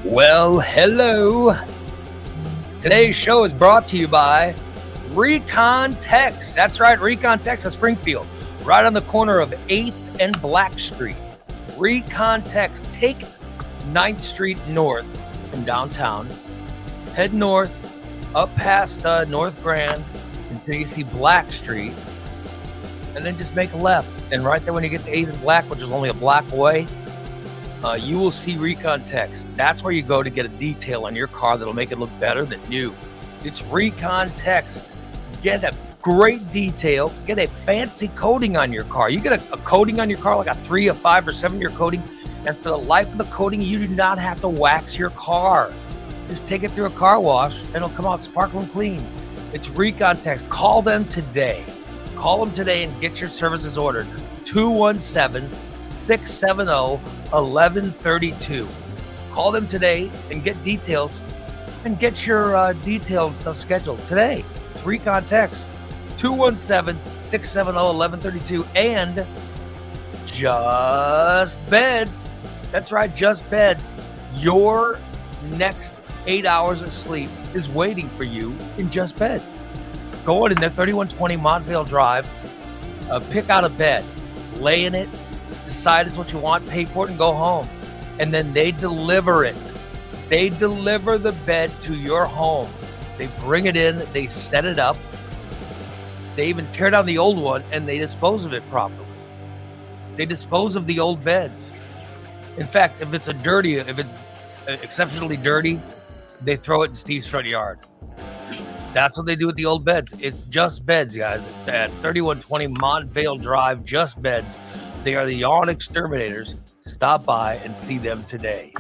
Well, hello. Today's show is brought to you by Recon Tex. That's right, Recon Tex of Springfield, right on the corner of 8th and Black Street. Recon Tex. Take 9th Street north from downtown. Head north, up past North Grand until you see Black Street, and then just make a left. And right there when you get to 8th and Black, which is only a block away, you will see Recon Tex. That's where you go to get a detail on your car that'll make it look better than new. It's Recon Tex. Get a great detail. Get a fancy coating on your car. You get a coating on your car, like a 3, a 5, or 7-year coating, and for the life of the coating, you do not have to wax your car. Just take it through a car wash, and it'll come out sparkling clean. It's Recon Tex. Call them today. Call them today and get your services ordered. 217-670-1132. Call them today and get details and get your detailed stuff scheduled today. It's Recon Tex. 217-670-1132 and Just Beds. That's right, Just Beds. Your next 8 hours of sleep is waiting for you in Just Beds. Go on in there, 3120 Montvale Drive. Pick out a bed. Lay in it, decide it's what you want, pay for it, and go home. And then they deliver it. They deliver the bed to your home. They bring it in, they set it up. They even tear down the old one and they dispose of it properly. They dispose of the old beds. In fact, if it's exceptionally dirty, they throw it in Steve's front yard. That's what they do with the old beds. It's Just Beds, guys, at 3120 Montvale Drive. Just Beds. They are the Yawn Exterminators. Stop by and see them today.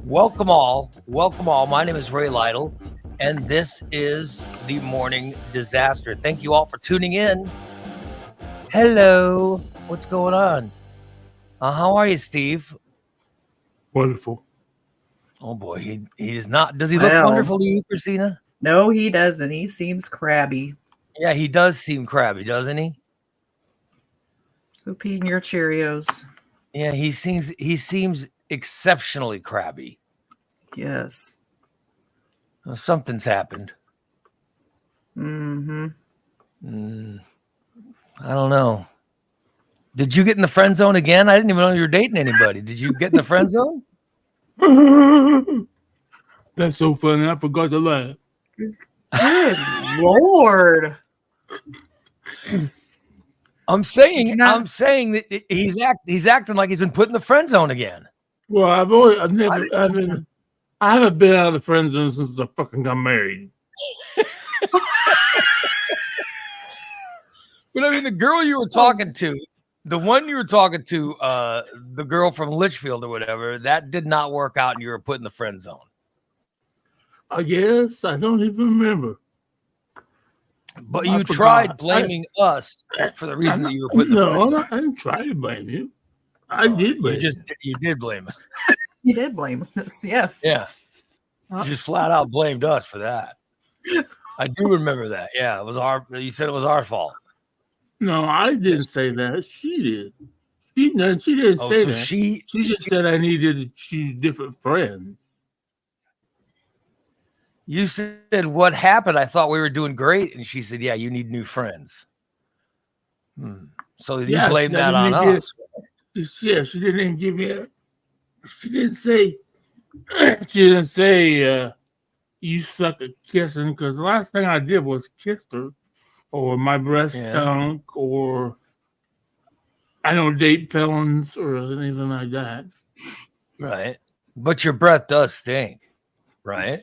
Welcome all. Welcome all. My name is Ray Lytle, and this is the Morning Disaster. Thank you all for tuning in. Hello. What's going on? How are you, Steve? Wonderful. Oh, boy. He is not. Does he look wonderful to you, Christina? No, he doesn't. He seems crabby. Yeah, he does seem crabby, doesn't he? Who peed in your Cheerios? Yeah, he seems exceptionally crabby. Yes. Well, something's happened. Mm-hmm. I don't know. Did you get in the friend zone again? I didn't even know you were dating anybody. Did you get in the friend zone? That's so funny. I forgot to laugh. Good Lord. I'm saying that he's acting like he's been put in the friend zone again. Well, I haven't been out of the friend zone since I fucking got married. But I mean, the girl you were talking to, the one you were talking to, the girl from Litchfield or whatever, that did not work out, and you were put in the friend zone. I guess I don't even remember. But you tried blaming us for the reason that you were put in the friend zone. I didn't try to blame you. I did blame you. You did blame us. You did blame us, yeah. Yeah. You just flat out blamed us for that. I do remember that. Yeah, you said it was our fault. No, I didn't say that. She did. She didn't say that. She just said I needed to choose different friends. You said, what happened? I thought we were doing great. And she said, yeah, you need new friends. So you blame that on us. Yeah, she didn't give me she didn't say you suck at kissing, because the last thing I did was kiss her, or my breath stunk, or I don't date felons or anything like that. Right. But your breath does stink, right?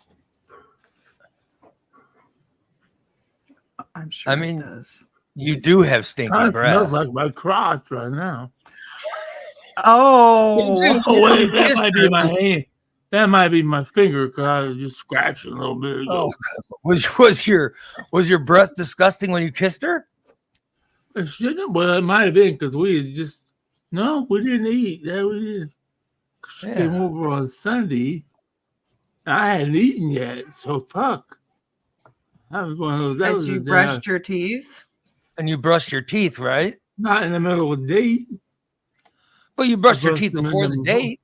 I'm sure it does. You do have stinky breath. It smells like my crotch right now. Oh, wait, that might be my hand. That might be my finger, because I was just scratching a little bit ago. Was your breath disgusting when you kissed her? It shouldn't. Well, it might have been, because we didn't eat. That we didn't. She came over on Sunday. I hadn't eaten yet, so fuck. That was one of those. Had you brushed your teeth? And you brushed your teeth, right? Not in the middle of a date. Well, you brushed your teeth before the date.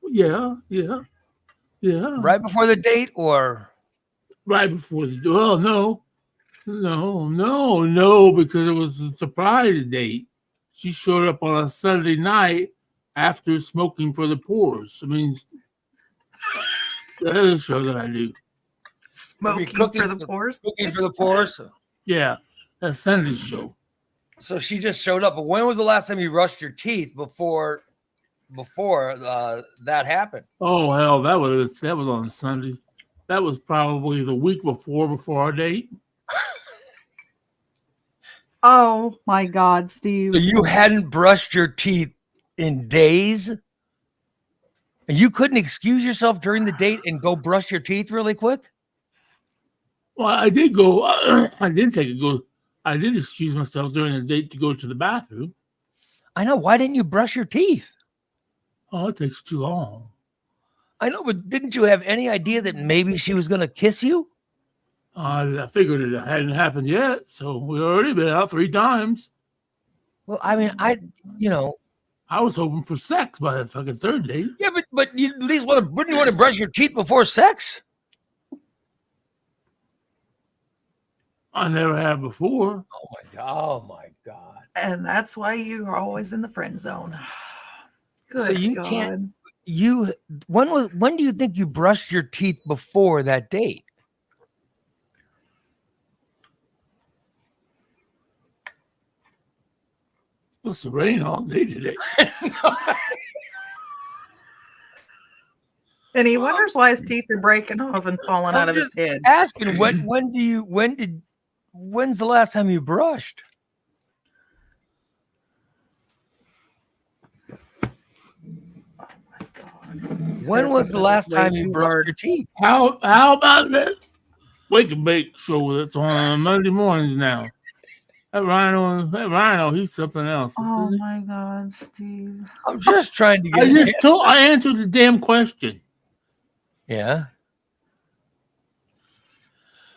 Yeah. Yeah. Right before the date, or Right before the well, no, because it was a surprise date. She showed up on a Sunday night after smoking for the poors. I mean, that is a show that I do. Smoking for the poors. Cooking for the poors. Yeah, that Sunday show. So she just showed up. But when was the last time you brushed your teeth before that happened? Oh hell, that was on Sunday. That was probably the week before our date. Oh my God, Steve. So you hadn't brushed your teeth in days? And you couldn't excuse yourself during the date and go brush your teeth really quick? Well, I did go. I did excuse myself during the date to go to the bathroom. I know. Why didn't you brush your teeth? Oh, it takes too long. I know, but didn't you have any idea that maybe she was going to kiss you? I figured it hadn't happened yet, so we already been out 3 times. Well, I mean, I was hoping for sex by the fucking 3rd date. Yeah, but you at least wouldn't you want to brush your teeth before sex? I never have before. Oh my God. And that's why you are always in the friend zone. Good So you God. can't. When do you think you brushed your teeth before that date? It's supposed to rain all day today. And he wonders why his teeth are breaking off and falling out of his head. Asking when's the last time you brushed? When was the last time you brushed your teeth? How about that wake and bake show that's on Monday mornings now? That Rhino, he's something else. Oh my God, Steve! I'm just trying to get. I answered the damn question. Yeah.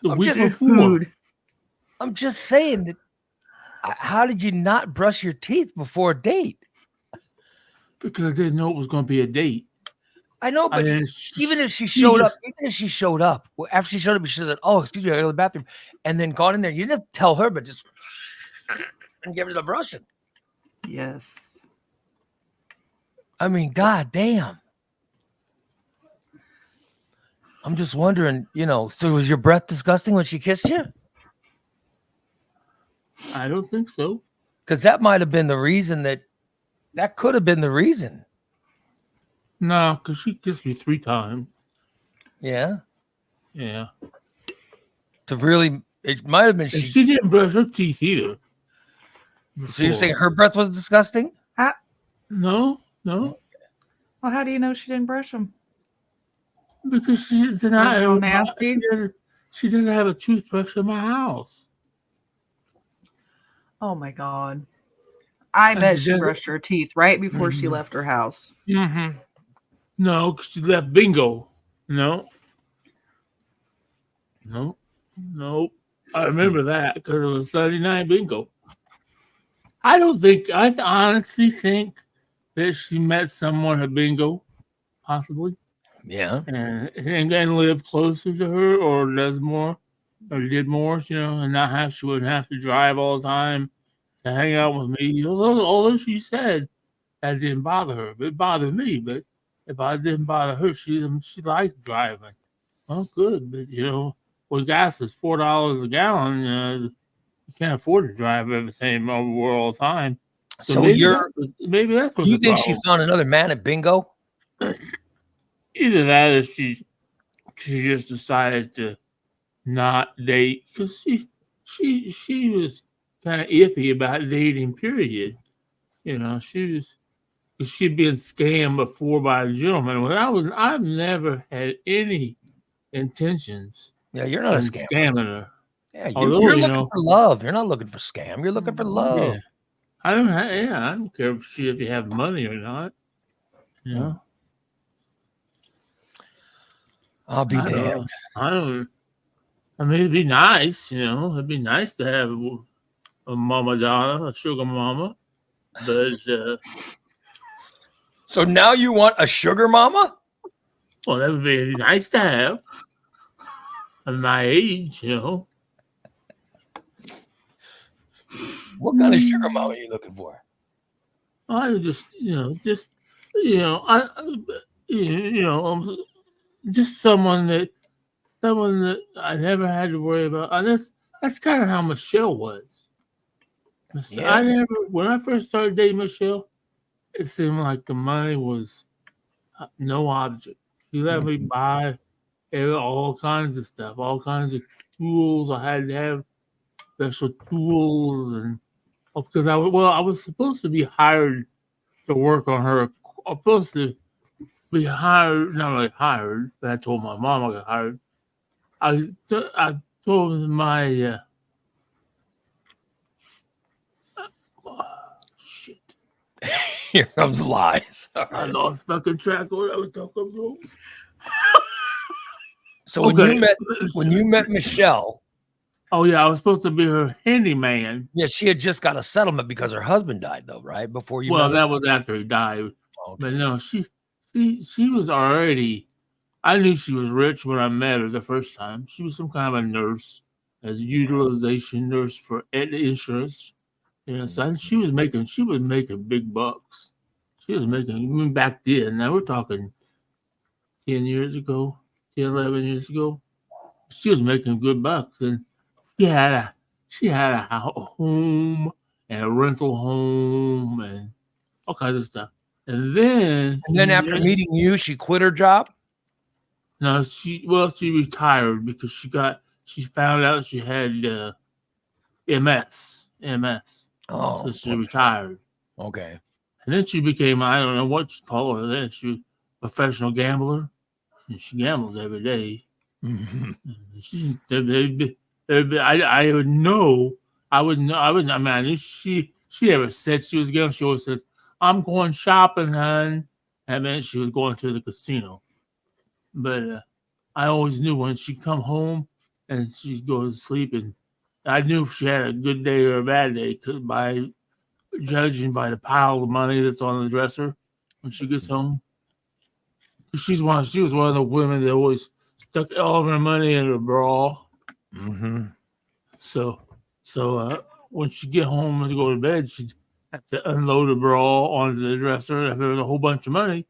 The week before. I'm just saying that. How did you not brush your teeth before a date? Because I didn't know it was going to be a date. I know, but even if she showed up, after she showed up, she said, "Oh, excuse me, I got to go to the bathroom," and then gone in there. You didn't tell her, but just and give her the brushing. Yes. I mean, God damn. I'm just wondering, so was your breath disgusting when she kissed you? I don't think so. Because that might have been the reason that could have been the reason. No, because she kissed me 3 times. Yeah. Yeah. It might have been she didn't brush her teeth either. Before. So you're saying her breath was disgusting? No. Well, how do you know she didn't brush them? Because she's not nasty. She doesn't have a toothbrush in my house. Oh my God. I bet she brushed her teeth right before she left her house. Mm-hmm. No, because she left bingo. No. I remember that because it was Sunday night bingo. I honestly think that she met someone at bingo, possibly. Yeah. And live closer to her or does more or did more, and she wouldn't have to drive all the time to hang out with me. Although she said that didn't bother her. It bothered me, but if I didn't bother her, she liked driving. Well, good, but when gas is $4 a gallon, you can't afford to drive everything over all the time. So maybe that's what you think she found another man at bingo? Either that or she just decided to not date because she was kind of iffy about dating, period. She'd been scammed before by a gentleman. I've never had any intentions. Yeah, you're not a scammer. Scamming her. Yeah, you're looking for love. You're not looking for scam. You're looking for love. Yeah. I don't care if you have money or not. I'll be damned. I mean, it'd be nice, it'd be nice to have a mama Donna, a sugar mama, but so now you want a sugar mama? Well, that would be nice to have at my age, you know. What kind of sugar mama are you looking for? I just, just someone that I never had to worry about. And that's kind of how Michelle was. Yeah. When I first started dating Michelle, it seemed like the money was no object. She let me buy all kinds of stuff, all kinds of tools. I had to have special tools, and because I was supposed to be hired to work on her. I was supposed to be hired, not really hired, but I told my mom I got hired. I told my shit. Here comes lies. I lost fucking track of what I was talking about. So when you met Michelle, oh yeah, I was supposed to be her handyman. yeah, she had just got a settlement because her husband died, though, right? Before you. Well, met that was after he died. okay. But no, she was already. I knew she was rich when I met her the first time. She was some kind of a nurse, a utilization nurse for insurance. You know, so she was making big bucks. She was making, even back then. Now we're talking 10 years ago, 10, 11 years ago. She was making good bucks, and she had a home and a rental home and all kinds of stuff. And then after meeting you, she quit her job. No, she retired because she found out she had MS. Oh, So she retired. Okay. And then she became, I don't know what you call her then. She was a professional gambler. And she gambles every day. Mm-hmm. I would know. I mean, I knew she never said she was gambling. She always says, I'm going shopping, hon. That meant she was going to the casino. But I always knew when she'd come home and she'd go to sleep, and I knew if she had a good day or a bad day by judging by the pile of money that's on the dresser when she gets home. She was one of the women that always stuck all of her money in her bra. Mm-hmm. So when she get home and go to bed, she'd have to unload her bra onto the dresser. If there was a whole bunch of money,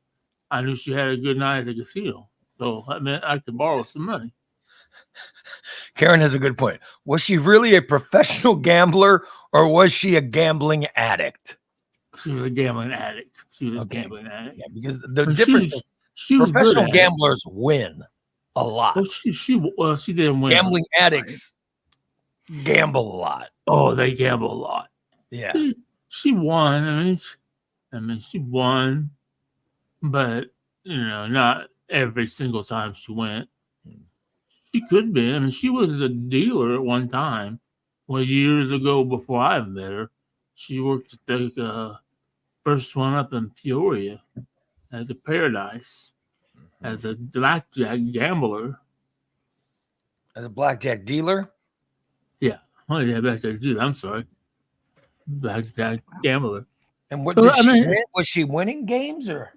I knew she had a good night at the casino. So that meant I could borrow some money. Karen has a good point. Was she really a professional gambler or was she a gambling addict? She was a gambling addict. Yeah, because the difference is she was professional gamblers win a lot. Well, she didn't win. Gambling addicts gamble a lot. Oh, they gamble a lot. Yeah. She won. I mean, she won, but not every single time she went. She could be. I mean, she was a dealer at one time. Well, years ago, before I met her, she worked at the first one up in Peoria as a Paradise, as a blackjack gambler. As a blackjack dealer? Yeah. Oh, yeah, blackjack dealer. I'm sorry. Blackjack gambler. And what did she win? Was she winning games or?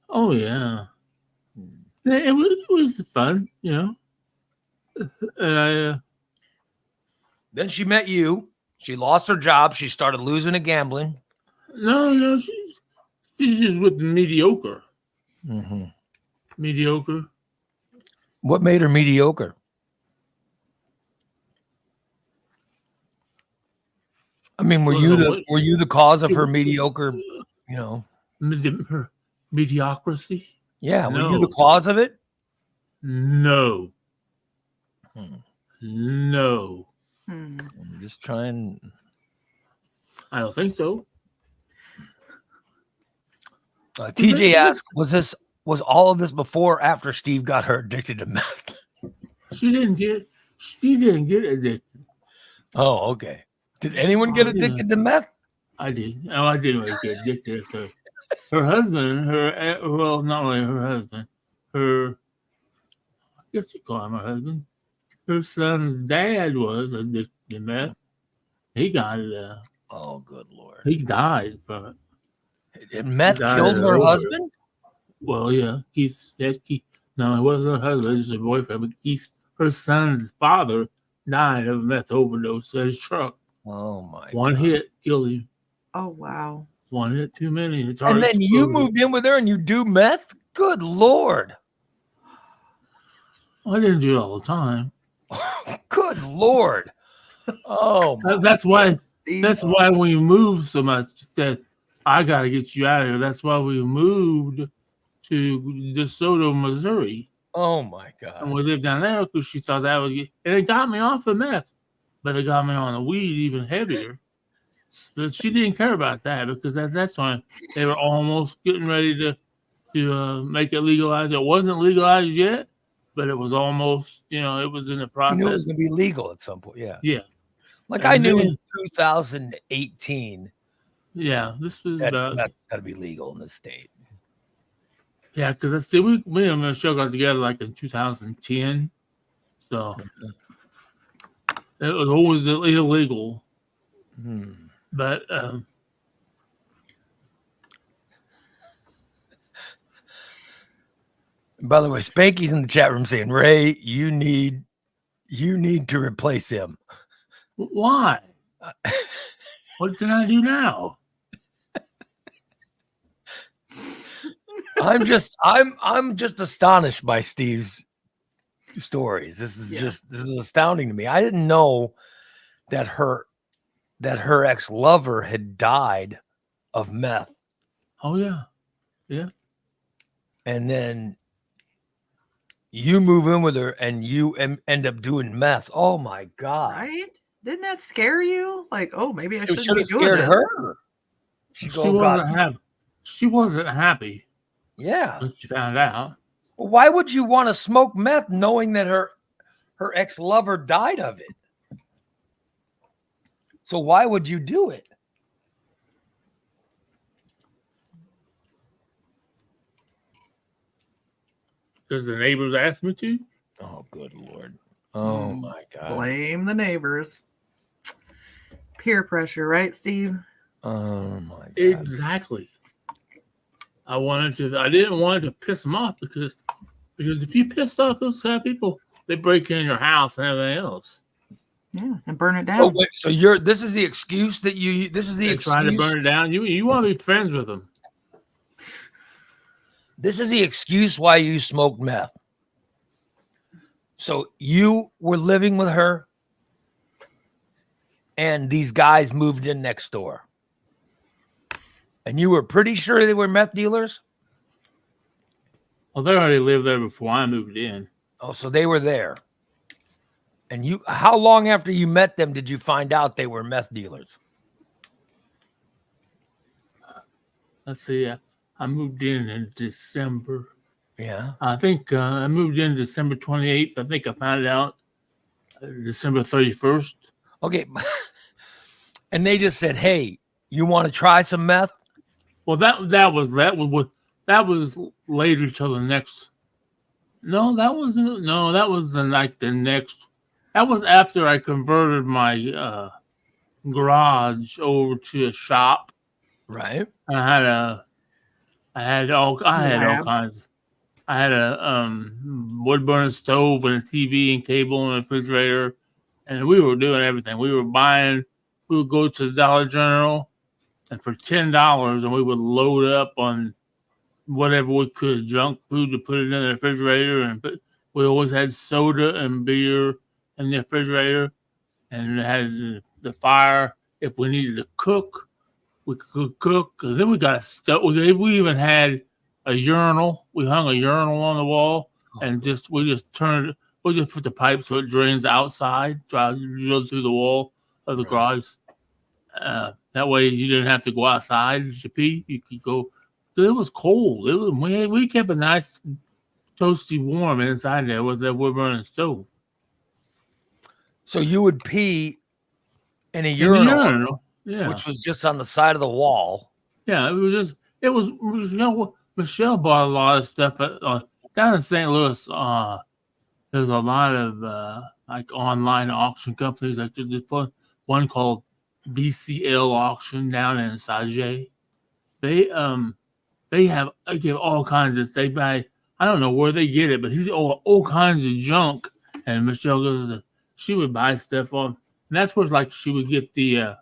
Oh, yeah. It was fun, Then she met you. She lost her job. She started losing at gambling. No, she's just with mediocre. Mm-hmm. Mediocre. What made her mediocre? I mean, were you the cause of her mediocre? Her mediocrity. Yeah, were you the cause of it? No. No. I'm just trying. I don't think so. TJ asked, was all of this before or after Steve got her addicted to meth? She didn't get addicted. Oh, okay. Did anyone get addicted to meth? I did. Oh, I didn't really get addicted to her husband. Not really her husband. I guess you call him her husband. Her son's dad was addicted to meth. He got it. Oh, good Lord. He died from it. And meth killed her husband? Well, yeah. No, it wasn't her husband. It was her boyfriend. But her son's father died of a meth overdose at his truck. Oh my One God. hit killed him. Oh wow. One hit too many. It's And then you moved in with her and you do meth? Good Lord. I didn't do it all the time. Good Lord. Oh, That's why. Steve. That's why we moved so much that I got to get you out of here. That's why we moved to DeSoto, Missouri. oh my And God. we lived down there because she thought that would get, and it got me off the meth, but it got me on the weed even heavier. But she didn't care about that because at that time they were almost getting ready to make it legalized. It wasn't legalized yet, but it was almost, it was in the You knew it was process. going to be legal at some point. Yeah. Yeah. Like And I knew then- in 2018 Yeah, this was that about that's got to be legal in the state. yeah, because I see me and Michelle got together like in 2010, so it was always illegal. But By the way, Spanky's in the chat room saying, Ray, you need to replace him. why? What can I do now? I'm just astonished by Steve's stories. This is astounding to me. I didn't know that her ex-lover had died of meth. Oh yeah, yeah. And then you move in with her and you end up doing meth. Oh my God. Right? Didn't that scare you? Like, oh, maybe I It shouldn't should be have doing scared this. her. She wasn't happy. She wasn't happy Yeah. when she found out. Why would you want to smoke meth knowing that her ex-lover died of it? So why would you do it? Because the neighbors asked me to. Oh, good Lord. Oh my God. Blame the neighbors. Peer pressure, right, Steve? Oh my God. Exactly. I didn't want to piss them off because if you piss off those kind of people, they break in your house and everything else. Yeah, and burn it down. Oh, wait, so this is the excuse that They try to burn it down. You want to be friends with them. This is the excuse why you smoked meth. So you were living with her and these guys moved in next door. And you were pretty sure they were meth dealers? Well, they already lived there before I moved in. Oh, so they were there. And how long after you met them did you find out they were meth dealers? Let's see. I moved in December. Yeah. I think I moved in December 28th. I think I found out December 31st. Okay. And they just said, "Hey, you want to try some meth?" Well, that was later till the next. No, that wasn't. No, that was the next. That was after I converted my garage over to a shop. Right. I had all kinds. I had a wood burning stove and a TV and cable and a refrigerator, and we were doing everything. We would go to the Dollar General, and for $10, and we would load up on whatever we could, junk food, to put it in the refrigerator, and we always had soda and beer in the refrigerator, and it had the fire. If we needed to cook, we could cook. And then we got a stove. We even had a urinal. We hung a urinal on the wall, and we just put the pipe so it drains outside, drill through the wall of the garage. That way you didn't have to go outside to pee. You could go. It was cold. We kept it nice, toasty, warm inside there with that wood burning stove. So you would pee in a urinal, yeah, which was just on the side of the wall. Yeah, Michelle bought a lot of stuff down in St. Louis. There's a lot of like online auction companies. Like there's one called BCL Auction down in Sajay. They give all kinds of. I I don't know where they get it, but he's all kinds of junk. And Michelle goes, she would buy stuff off. And that's where like she would get the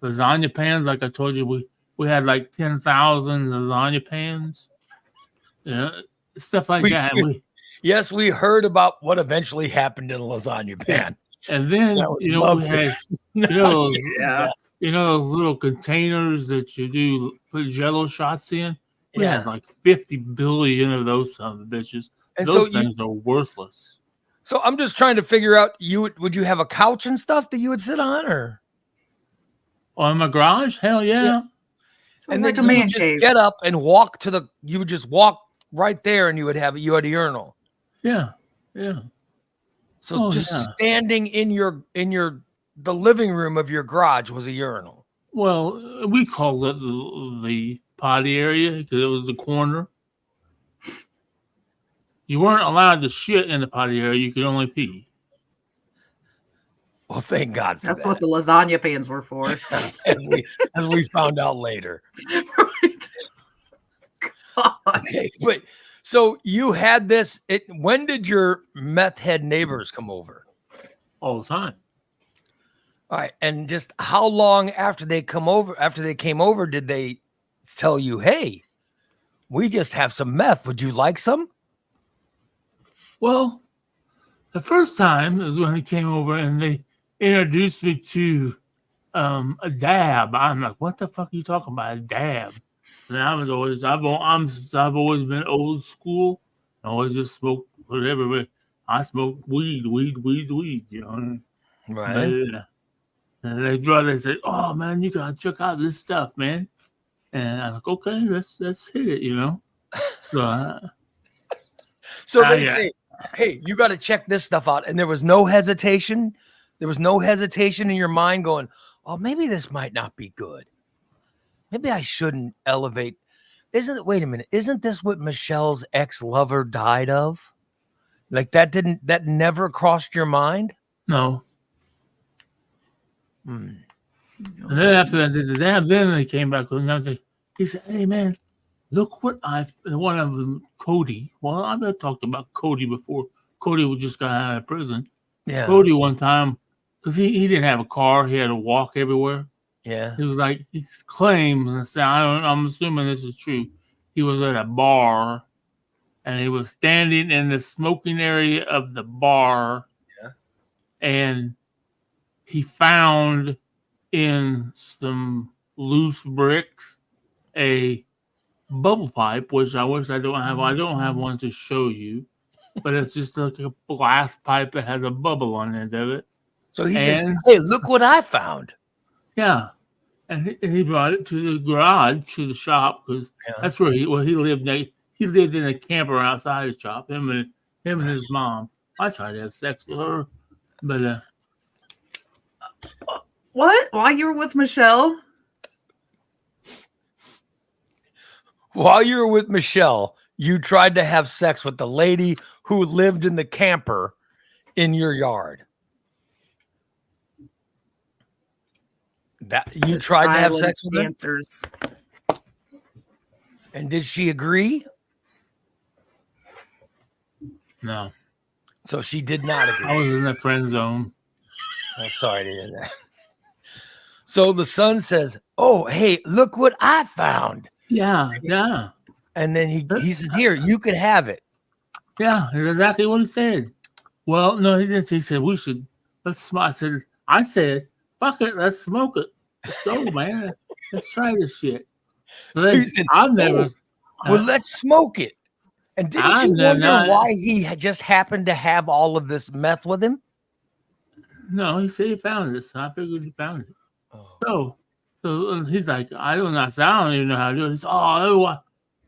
lasagna pans. Like I told you, we had like 10,000 lasagna pans. Stuff like that. Yes, we heard about what eventually happened in the lasagna pan. And then, we had, those little containers that you do put Jello shots in. We had like 50 billion of those son of the bitches. And those things are worthless. So I'm just trying to figure out, would you have a couch and stuff that you would sit on, or? Oh, in my garage? Hell yeah. So and like then you would just get up and walk you would just walk right there and you had a urinal. Yeah. Yeah. So standing in the living room of your garage was a urinal. Well, we called it the potty area because it was the corner. You weren't allowed to shit in the potty area. You could only pee. Well, thank God for That's that. what the lasagna pans were for. as we found out later. Right. Okay, but so you had this. When did your meth head neighbors come over? All the time. All right, and just how long after they came over, did they tell you, "Hey, we just have some meth. Would you like some?" Well, the first time is when he came over and they introduced me to a dab. I'm like, "What the fuck are you talking about, a dab?" And I've always been old school. I always just smoked whatever. But I smoked weed. Right. But, they said, "Oh man, you gotta check out this stuff, man." And I'm like, "Okay, let's hit it," So they say, "Hey, you got to check this stuff out," and there was no hesitation. There was no hesitation in your mind going, "Oh, maybe this might not be good. Maybe I shouldn't elevate." Wait a minute. Isn't this what Michelle's ex-lover died of? Like that never crossed your mind? No. And then after that, did the dab. Then they came back with another thing. He said, "Hey man, look what one of them, Cody." Well, I've talked about Cody before. Cody just got out of prison. Yeah. Cody one time, because he didn't have a car, he had to walk everywhere. Yeah. He was like, he claims and said, I'm assuming this is true. He was at a bar and he was standing in the smoking area of the bar. Yeah. And he found in some loose bricks a bubble pipe, which I wish I don't have. I don't have one to show you, but it's just like a glass pipe that has a bubble on the end of it. So he says, "Hey, look what I found." Yeah. And he brought it to the garage, to the shop, because that's where he lived. He lived in a camper outside the shop, him and his mom. I tried to have sex with her, but what? While you were with Michelle? While you were with Michelle, you tried to have sex with the lady who lived in the camper in your yard. That you tried to have sex with answers. Her? And did she agree? No. So she did not agree. I was in the friend zone. I'm sorry to hear that. So the son says, "Oh, hey, look what I found." Yeah. And then he says, "Here, you can have it." Yeah, that's exactly what he said. Well, no, he didn't. He said, let's smoke. I said, fuck it, let's smoke it. Let's go, man. Let's try this shit. So he said, well, let's smoke it. And didn't you wonder why he had just happened to have all of this meth with him? No, he said he found it, so I figured he found it. Oh. So he's like, I don't even know how to do it.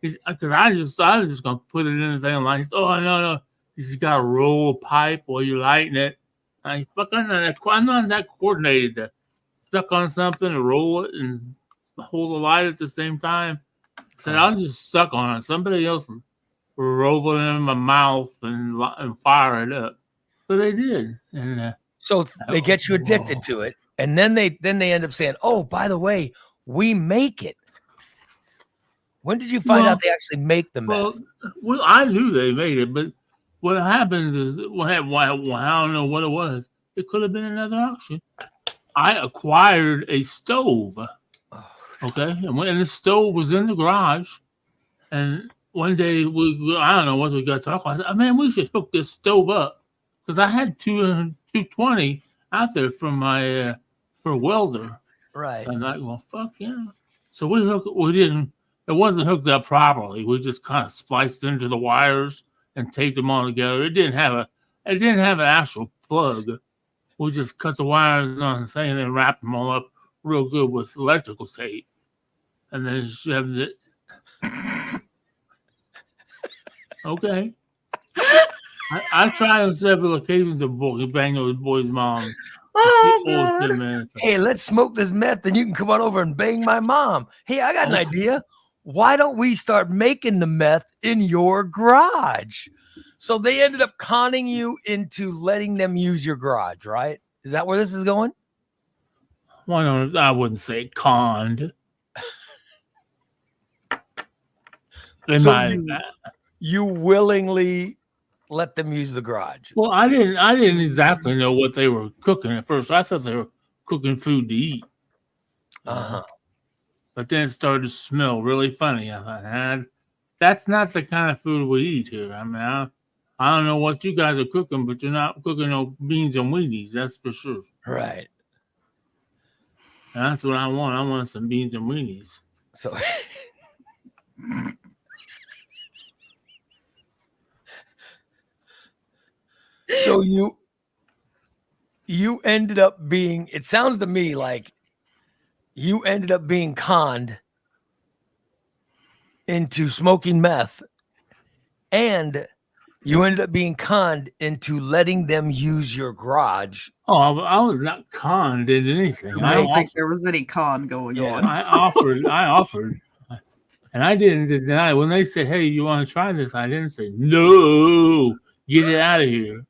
He's because I was just gonna put it in the thing. Like, oh no, he's got to roll a pipe while you're lighting it. I'm not that coordinated to stuck on something and roll it and hold the light at the same time. I said, I'll just suck on it. Somebody else roll it in my mouth and fire it up. So they did, and so they get you addicted to it, and then they end up saying, "Oh, by the way, we make it. When did you find out they actually make the meth? Well, I knew they made it, but what happened is, I don't know what it was. It could have been another auction. I acquired a stove. Okay, and when the stove was in the garage, and one day I don't know what we got to talk about. I said, man, we should hook this stove up because I had 220 out there for my for a welder. Right. So I'm like, well, fuck yeah. So we didn't. It wasn't hooked up properly. We just kind of spliced into the wires and taped them all together. It didn't have an actual plug. We just cut the wires on the thing and then wrapped them all up real good with electrical tape, and then shoved it. Okay. I tried on several occasions to bang those boys' mom. Hey, let's smoke this meth, and you can come on over and bang my mom. Hey, I got an idea. Why don't we start making the meth in your garage? So they ended up conning you into letting them use your garage, right? Is that where this is going? Well, I wouldn't say conned. You willingly let them use the garage. Well, I didn't exactly know what they were cooking at first. I thought they were cooking food to eat. But then it started to smell really funny. I thought, that's not the kind of food we eat here. I mean, I don't know what you guys are cooking, but you're not cooking no beans and weenies. That's for sure. Right. And that's what I want. I want some beans and weenies. So, so you ended up being. It sounds to me like you ended up being conned into smoking meth, and you ended up being conned into letting them use your garage. Oh, I was not conned into anything. I don't think there was any con going on. I offered. And I didn't deny. When they said, hey, you want to try this? I didn't say, no, get it out of here.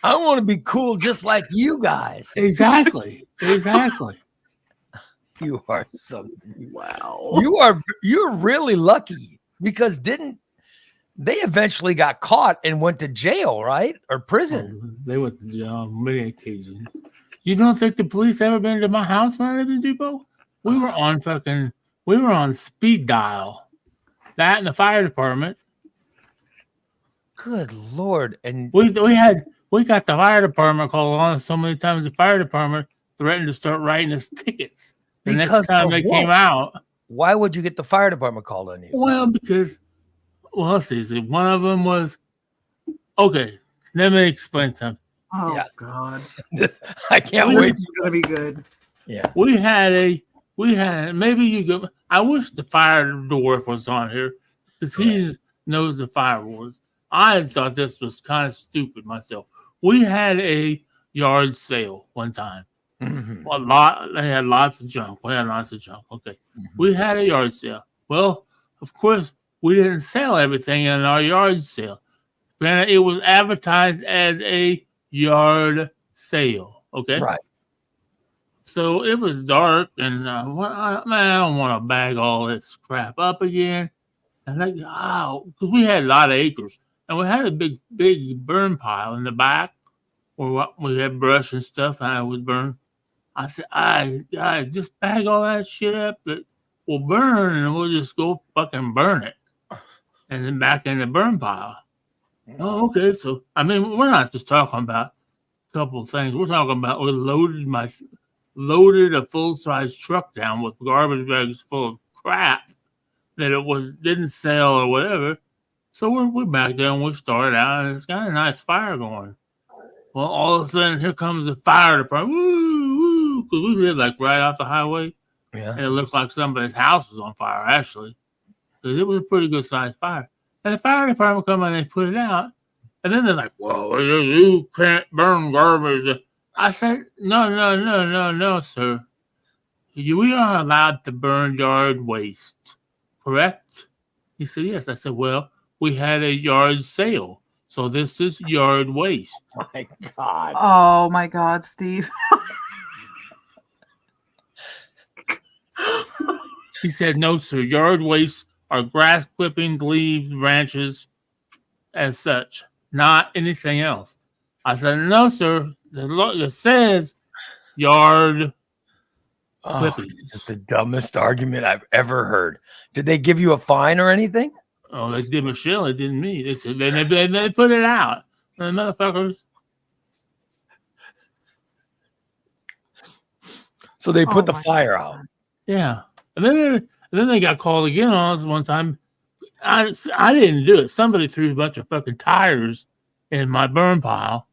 I want to be cool just like you guys. Exactly. You are so wow. You're really lucky because they eventually got caught and went to jail, right? Or prison. They went to jail on many occasions. You don't think the police ever been to my house when I lived in Depot? We were on speed dial. That and the fire department. Good Lord. And we got the fire department called on us so many times. The fire department threatened to start writing us tickets. The next time they came out. Why would you get the fire department called on you? Well, because, let's see. One of them was, okay, let me explain something. Oh, yeah. God. I can't wait. This is going to be good. Yeah. We had, maybe you go, I wish the fire dwarf was on here because he knows the fire wars. I thought this was kind of stupid myself. We had a yard sale one time. Mm-hmm. They had lots of junk. Okay. Mm-hmm. We had a yard sale. Well, of course, we didn't sell everything in our yard sale. Granted, it was advertised as a yard sale. Okay. Right. So it was dark, and I don't want to bag all this crap up again. And because we had a lot of acres, and we had a big burn pile in the back where we had brush and stuff, and I was burned. I said, I just bag all that shit up that will burn, and we'll just go fucking burn it, and then back in the burn pile. Oh, okay. So I mean, we're not just talking about a couple of things. We're talking about we loaded a full-size truck down with garbage bags full of crap that didn't sell or whatever. So we're back there and we started out and it's got a nice fire going. Well, all of a sudden here comes the fire department. Woo, woo, because we live like right off the highway. Yeah. And it looked like somebody's house was on fire actually. Because it was a pretty good sized fire. And the fire department come in and they put it out. And then they're like, well, you can't burn garbage. I said, no, sir. We are allowed to burn yard waste, correct? He said, yes. I said, well, we had a yard sale, so this is yard waste. My God. Oh, my God, Steve. He said, no, sir. Yard waste are grass clippings, leaves, branches, as such, not anything else. I said, no, sir. It says yard clippings. This is the dumbest argument I've ever heard. Did they give you a fine or anything? Oh, they did Michelle. It didn't me. They said they put it out. The motherfuckers. So they put the fire out. Yeah, and then they got called again on us one time. I didn't do it. Somebody threw a bunch of fucking tires in my burn pile,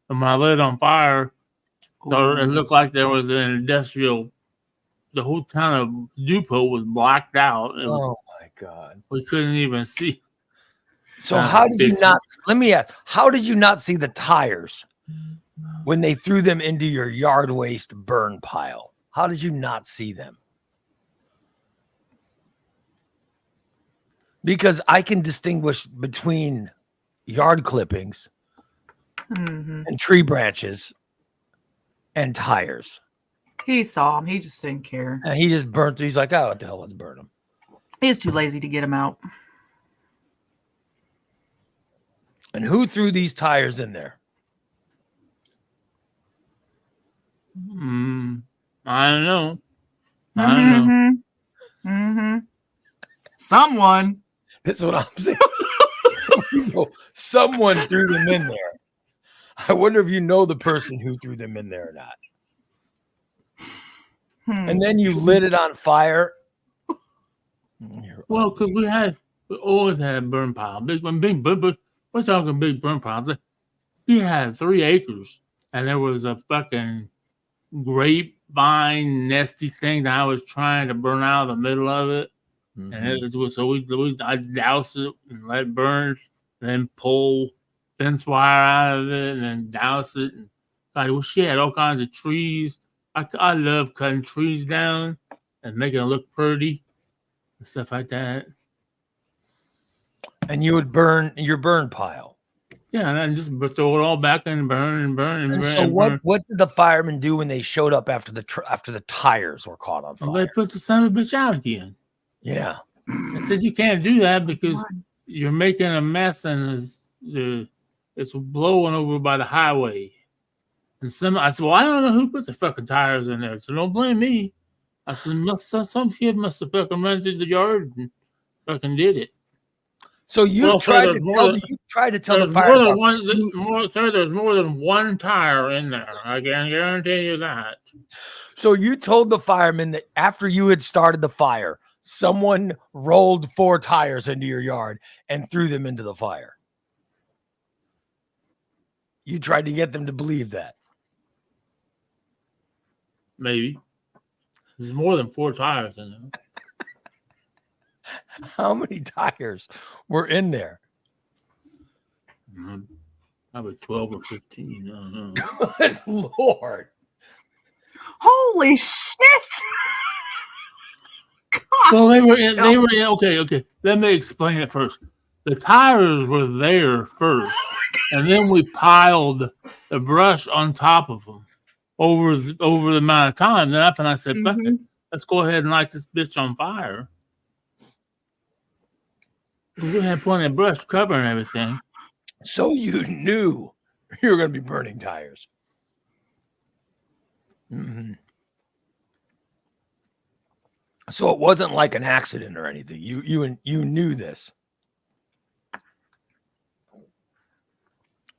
and when I lit it on fire, it looked like there was an industrial. The whole town of Dupont was blacked out. Oh my God! We couldn't even see. So how did you not? Let me ask. How did you not see the tires when they threw them into your yard waste burn pile? How did you not see them? Because I can distinguish between yard clippings and tree branches and tires. He saw them. He just didn't care. And he just burnt. He's like, oh, what the hell? Let's burn them. He was too lazy to get them out. And who threw these tires in there? I don't know. I don't know. Someone. This is what I'm saying. Someone threw them in there. I wonder if you know the person who threw them in there or not. And then you lit it on fire. Well, because we always had a burn pile. We're talking big burn piles. We had 3 acres, and there was a fucking grapevine nesty thing that I was trying to burn out of the middle of it. And it was I doused it and let it burn, and then pull fence wire out of it, and then douse it. And she had all kinds of trees. I love cutting trees down and making it look pretty and stuff like that. And you would burn your burn pile. Yeah, and then just throw it all back and burn and burn and burn. So what did the firemen do when they showed up after the tires were caught on fire? Well, they put the son of a bitch out again. Yeah. I said you can't do that because you're making a mess and it's blowing over by the highway. And I said, well, I don't know who put the fucking tires in there, so don't blame me. I said, some kid must have fucking run through the yard and fucking did it. So you tried to tell the fire department. There's more than one tire in there. I can guarantee you that. So you told the firemen that after you had started the fire, someone rolled 4 tires into your yard and threw them into the fire. You tried to get them to believe that. Maybe. There's more than 4 tires in there. How many tires were in there? Probably 12 or 15. I don't know. Good Lord. Holy shit. God, Well, they were okay. Let me explain it first. The tires were there first, and then we piled the brush on top of them over the amount of time. Then I said, fuck it, let's go ahead and light this bitch on fire. We had plenty of brush covering everything. So you knew you were going to be burning tires. So it wasn't like an accident or anything. You knew this.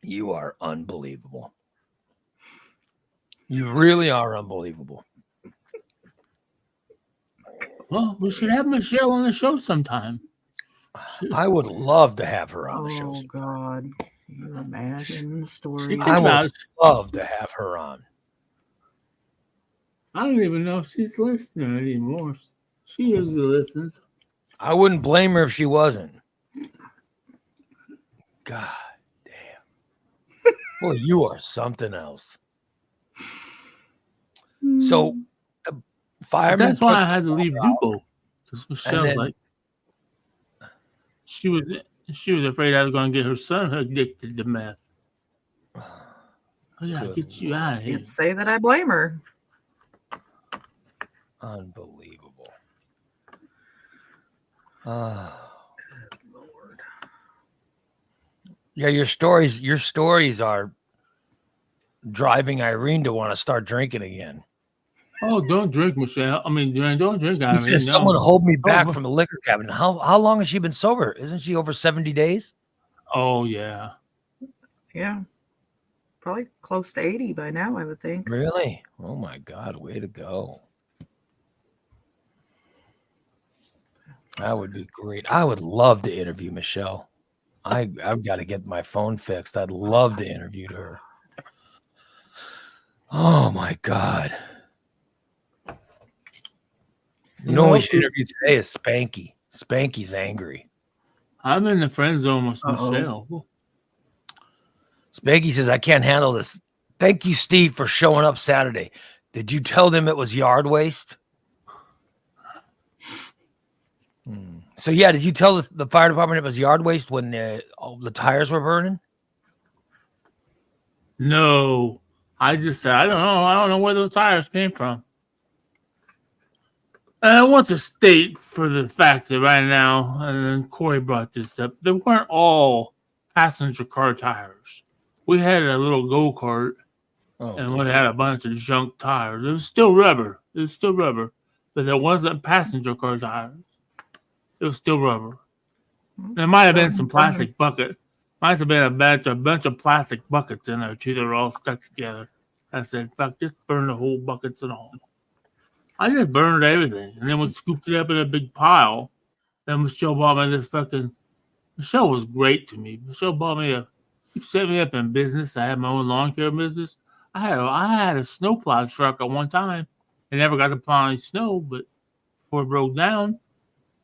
You are unbelievable. You really are unbelievable. Well, we should have Michelle on the show sometime. I would love to have her on the show. Oh, God. Can you imagine the story? I would love to have her on. I don't even know if she's listening anymore. She usually listens. I wouldn't blame her if she wasn't. God damn. Boy, you are something else. So the fireman. That's why I had to leave Dupo. Because Michelle's like, she was afraid I was going to get her son addicted to meth. I gotta get you out of here. Can't say that I blame her. Unbelievable. Good Lord. Yeah, your stories are driving Irene to want to start drinking again. Oh, don't drink, Michelle. I mean, don't drink. He I says mean, someone no. hold me back Oh, from the liquor cabinet. How long has she been sober? Isn't she over 70 days? oh yeah. Yeah. Probably close to 80 by now, I would think. Really? Oh my God, way to go. That would be great. I would love to interview Michelle. I've got to get my phone fixed. I'd love to interview her. Oh my God. You know, we should interview today is Spanky. Spanky's angry. I'm in the friend zone with Michelle. Spanky says, I can't handle this. Thank you, Steve, for showing up Saturday. Did you tell them it was yard waste? So, yeah, did you tell the fire department it was yard waste when all the tires were burning? No. I just said, I don't know. I don't know where those tires came from. And I want to state for the fact that right now, and then Corey brought this up, they weren't all passenger car tires. We had a little go-kart, and we had a bunch of junk tires. It was still rubber. But there wasn't passenger car tires. It was still rubber. There might have been some plastic bucket. Might have been a bunch of plastic buckets in there, too. They were all stuck together. I said, fuck, just burn the whole buckets and all. I just burned everything, and then we scooped it up in a big pile. Then Michelle bought me this fucking. Michelle was great to me. Michelle bought me she set me up in business. I had my own lawn care business. I had a snowplow truck at one time. I never got to plow any snow, but before it broke down.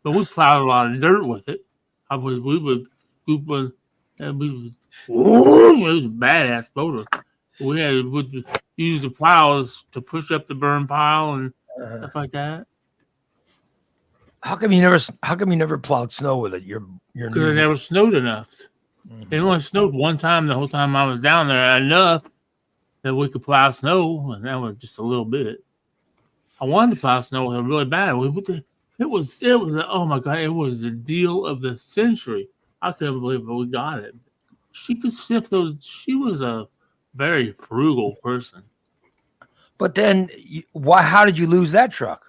But we plowed a lot of dirt with it. We would scoop one, and it was a badass motor. We would use the plows to push up the burn pile and stuff like that. How come you never plowed snow with it? Because it never snowed enough. It only snowed one time the whole time I was down there, enough that we could plow snow, and that was just a little bit. I wanted to plow snow with it really bad. It was oh my God, it was the deal of the century. I couldn't believe we got it. She could sift those. She was a very frugal person. But then, how did you lose that truck?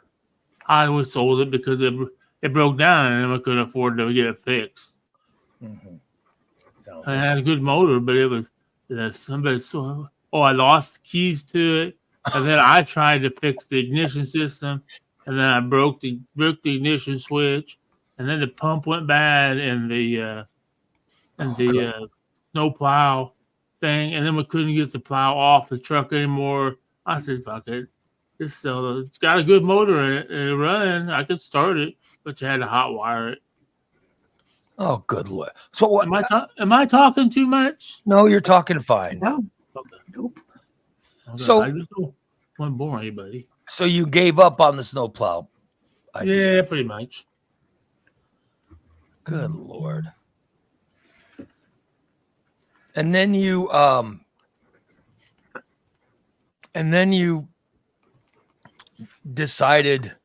I was sold it because it broke down and I couldn't afford to get it fixed. I had a good motor, but it was somebody. I lost the keys to it, and then I tried to fix the ignition system, and then I broke the ignition switch, and then the pump went bad, and the snow plow thing, and then we couldn't get the plow off the truck anymore. I said, "Fuck it, it's got a good motor in it, and it's running. I could start it, but you had to hot wire it." Oh, good Lord! So what? Am I talking too much? No, you're talking fine. No. Okay. Nope. Okay. So I just don't want to bore anybody. So you gave up on the snowplow? Yeah, pretty much. Good Lord! And then you decided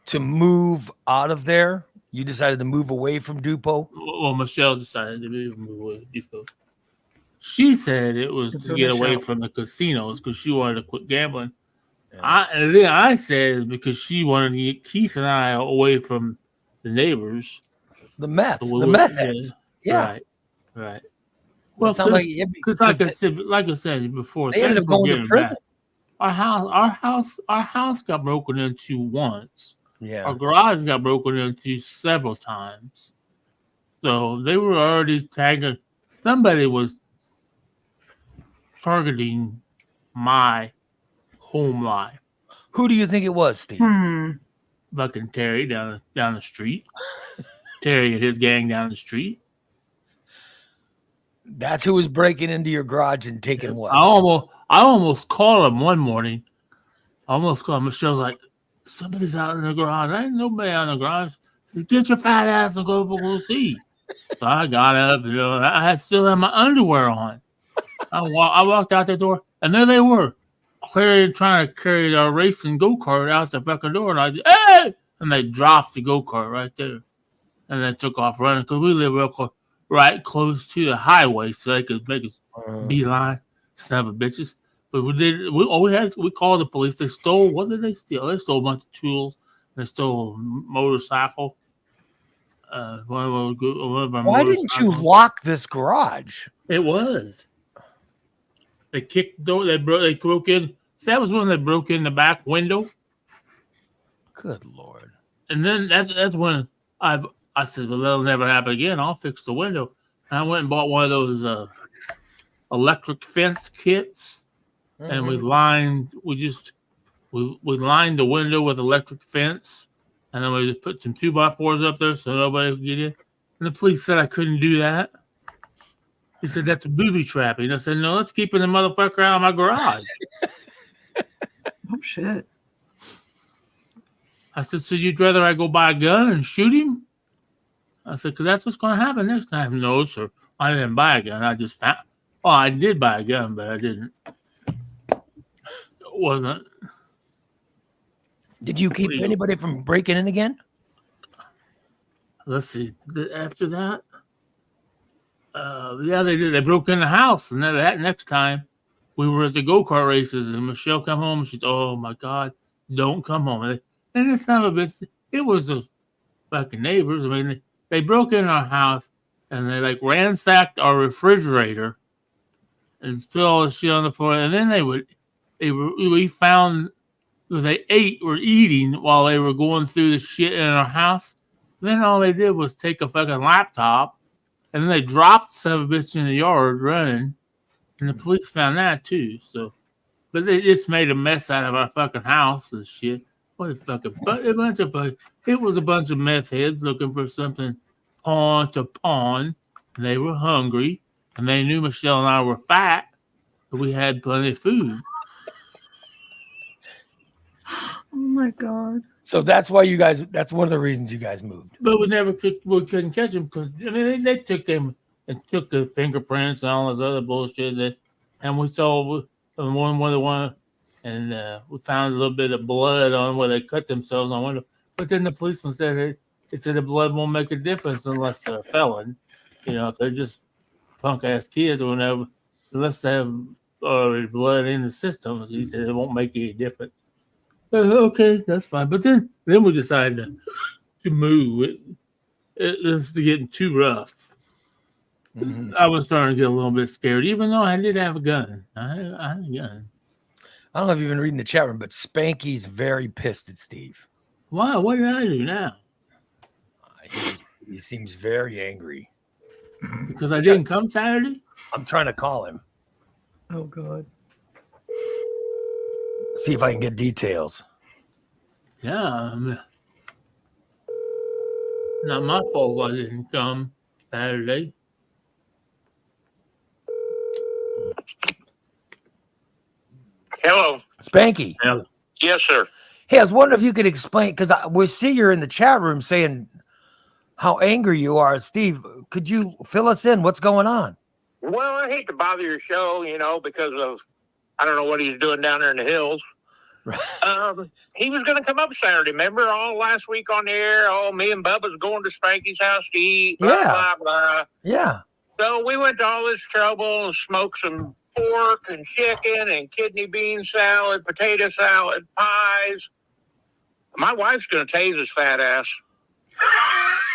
to move out of there. You decided to move away from Dupo? Well, Michelle decided to move away from Dupo. She said it was to get away from the casinos because she wanted to quit gambling. Yeah. And then I said because she wanted to get Keith and I away from the neighbors. The meth. The meth heads. Yeah. Right. Well, because like I said before, they ended up going to prison. Our house got broken into once. Yeah. Our garage got broken into several times. So they were already tagging. Somebody was targeting my home life. Who do you think it was, Steve? Fucking Terry down the street. Terry and his gang down the street. That's who was breaking into your garage and taking what? I almost called him one morning. Michelle's like, somebody's out in the garage. I ain't nobody out in the garage. So get your fat ass and go see. So I got up, I still had my underwear on. I walked out the door, and there they were, trying to carry our racing go-kart out the fucking door. And I said, hey, and they dropped the go-kart right there. And they took off running because we live right close to the highway, so they could make us beeline, son of a bitches. But we called the police. They stole, what did they steal? They stole a bunch of tools. They stole a motorcycle. One of our Why didn't you lock this garage? It was. They kicked the door. They broke in. So that was when they broke in the back window. Good Lord. And then that's when I said, well, that'll never happen again. I'll fix the window. And I went and bought one of those electric fence kits. Mm-hmm. And we lined the window with electric fence. And then we just put some 2x4s up there so nobody would get in. And the police said I couldn't do that. He said, that's a booby trapping. And I said, no, that's keeping the motherfucker out of my garage. Oh, shit. I said, so you'd rather I go buy a gun and shoot him? I said, because that's what's going to happen next time. No, sir. I didn't buy a gun. I just found. Oh, I did buy a gun, but I didn't. It wasn't. Did you keep anybody from breaking in again? Let's see. After that, yeah, they did. They broke in the house, and then that next time, we were at the go-kart races, and Michelle come home, and she said, "Oh my God, don't come home." And this son of a bitch, it was the fucking neighbors. I mean, they broke in our house, and they like ransacked our refrigerator, and spilled all the shit on the floor. And then we found. They were eating while they were going through the shit in our house. Then all they did was take a fucking laptop, and then they dropped some of a bitch in the yard running, and the police found that too. So, but they just made a mess out of our fucking house and shit. What a fucking it was a bunch of meth heads looking for something pawn to pawn, and they were hungry, and they knew Michelle and I were fat, but we had plenty of food. Oh my God! So that's why that's one of the reasons you guys moved. But we couldn't catch him because I mean they took him and took the fingerprints and all this other bullshit and we saw one and we found a little bit of blood on where they cut themselves on window. But then the policeman said the blood won't make a difference unless they're a felon. You know, if they're just punk ass kids or whatever, unless they have blood in the system, he said it won't make any difference. Okay, that's fine. But then we decided to move. It's getting too rough. Mm-hmm. I was starting to get a little bit scared, even though I did have a gun. I had a gun. I don't know if you've been reading the chat room, but Spanky's very pissed at Steve. Why? What did I do now? He seems very angry. Because I didn't come Saturday? I'm trying to call him. Oh, God. See if I can get details. Yeah. Not my fault I didn't come Saturday. Hello. Spanky. Hello. Yes, sir. Hey, I was wondering if you could explain, because we see you're in the chat room saying how angry you are. Steve, could you fill us in? What's going on? Well, I hate to bother your show, because of, I don't know what he's doing down there in the hills. He was going to come up Saturday. Remember all last week on the air? Oh, me and Bubba's going to Spanky's house to eat. Blah, blah, blah. Yeah. So we went to all this trouble and smoked some pork and chicken and kidney bean salad, potato salad, pies. My wife's going to tase his fat ass.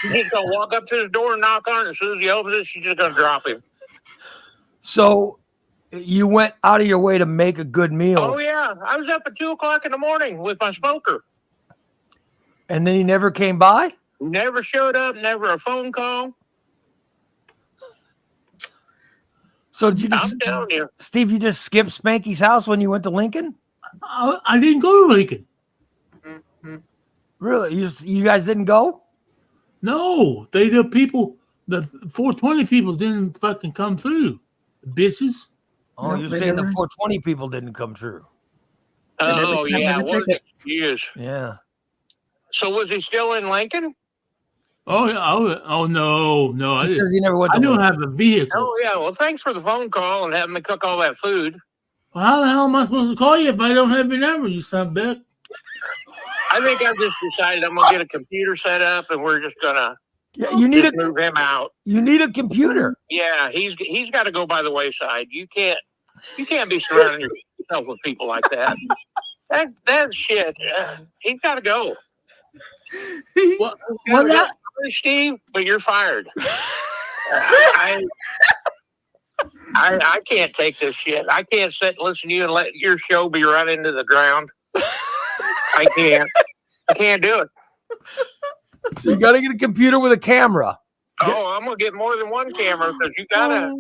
He's going to walk up to his door and knock on it. As soon as he opens it, she's just going to drop him. So you went out of your way to make a good meal. Oh, yeah. I was up at 2:00 in the morning with my smoker. And then he never came by? Never showed up, never a phone call. So did you I'm telling you. Steve, you just skipped Spanky's house when you went to Lincoln? I didn't go to Lincoln. Mm-hmm. Really? You guys didn't go? No. The 420 people didn't fucking come through. Bitches. Oh, No, you're saying the 420 people didn't come true. Oh, yeah. What a excuse. Yeah. So was he still in Lincoln? Oh, yeah. Oh, no. He says he never went to I don't Lincoln. have a vehicle. Oh, yeah. Well, thanks for the phone call and having me cook all that food. Well, how the hell am I supposed to call you if I don't have your number, you son of a bitch? I think I've just decided I'm gonna get a computer set up, and we're just gonna you need move him out. You need a computer. Yeah, he's got to go by the wayside. You can't be surrounding yourself with people like that. That shit. He's got to go. Well, Sorry, Steve, but you're fired. I can't take this shit. I can't sit and listen to you and let your show be run into the ground. I can't do it. So you got to get a computer with a camera. Oh, I'm gonna get more than one camera because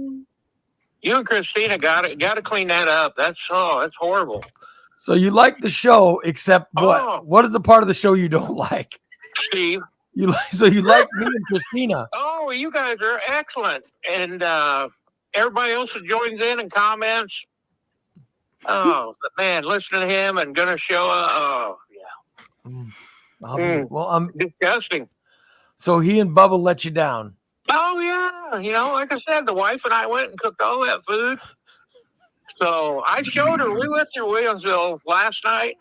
you and Christina gotta clean that up. That's horrible. So you like the show, except what? Oh. What is the part of the show you don't like? Steve. You like me and Christina. Oh, you guys are excellent. And everybody else that joins in and comments. Oh, man, listen to him and gonna show I'm disgusting. So he and Bubba let you down. Oh, yeah. Like I said, the wife and I went and cooked all that food. So I showed her. We went through Williamsville last night,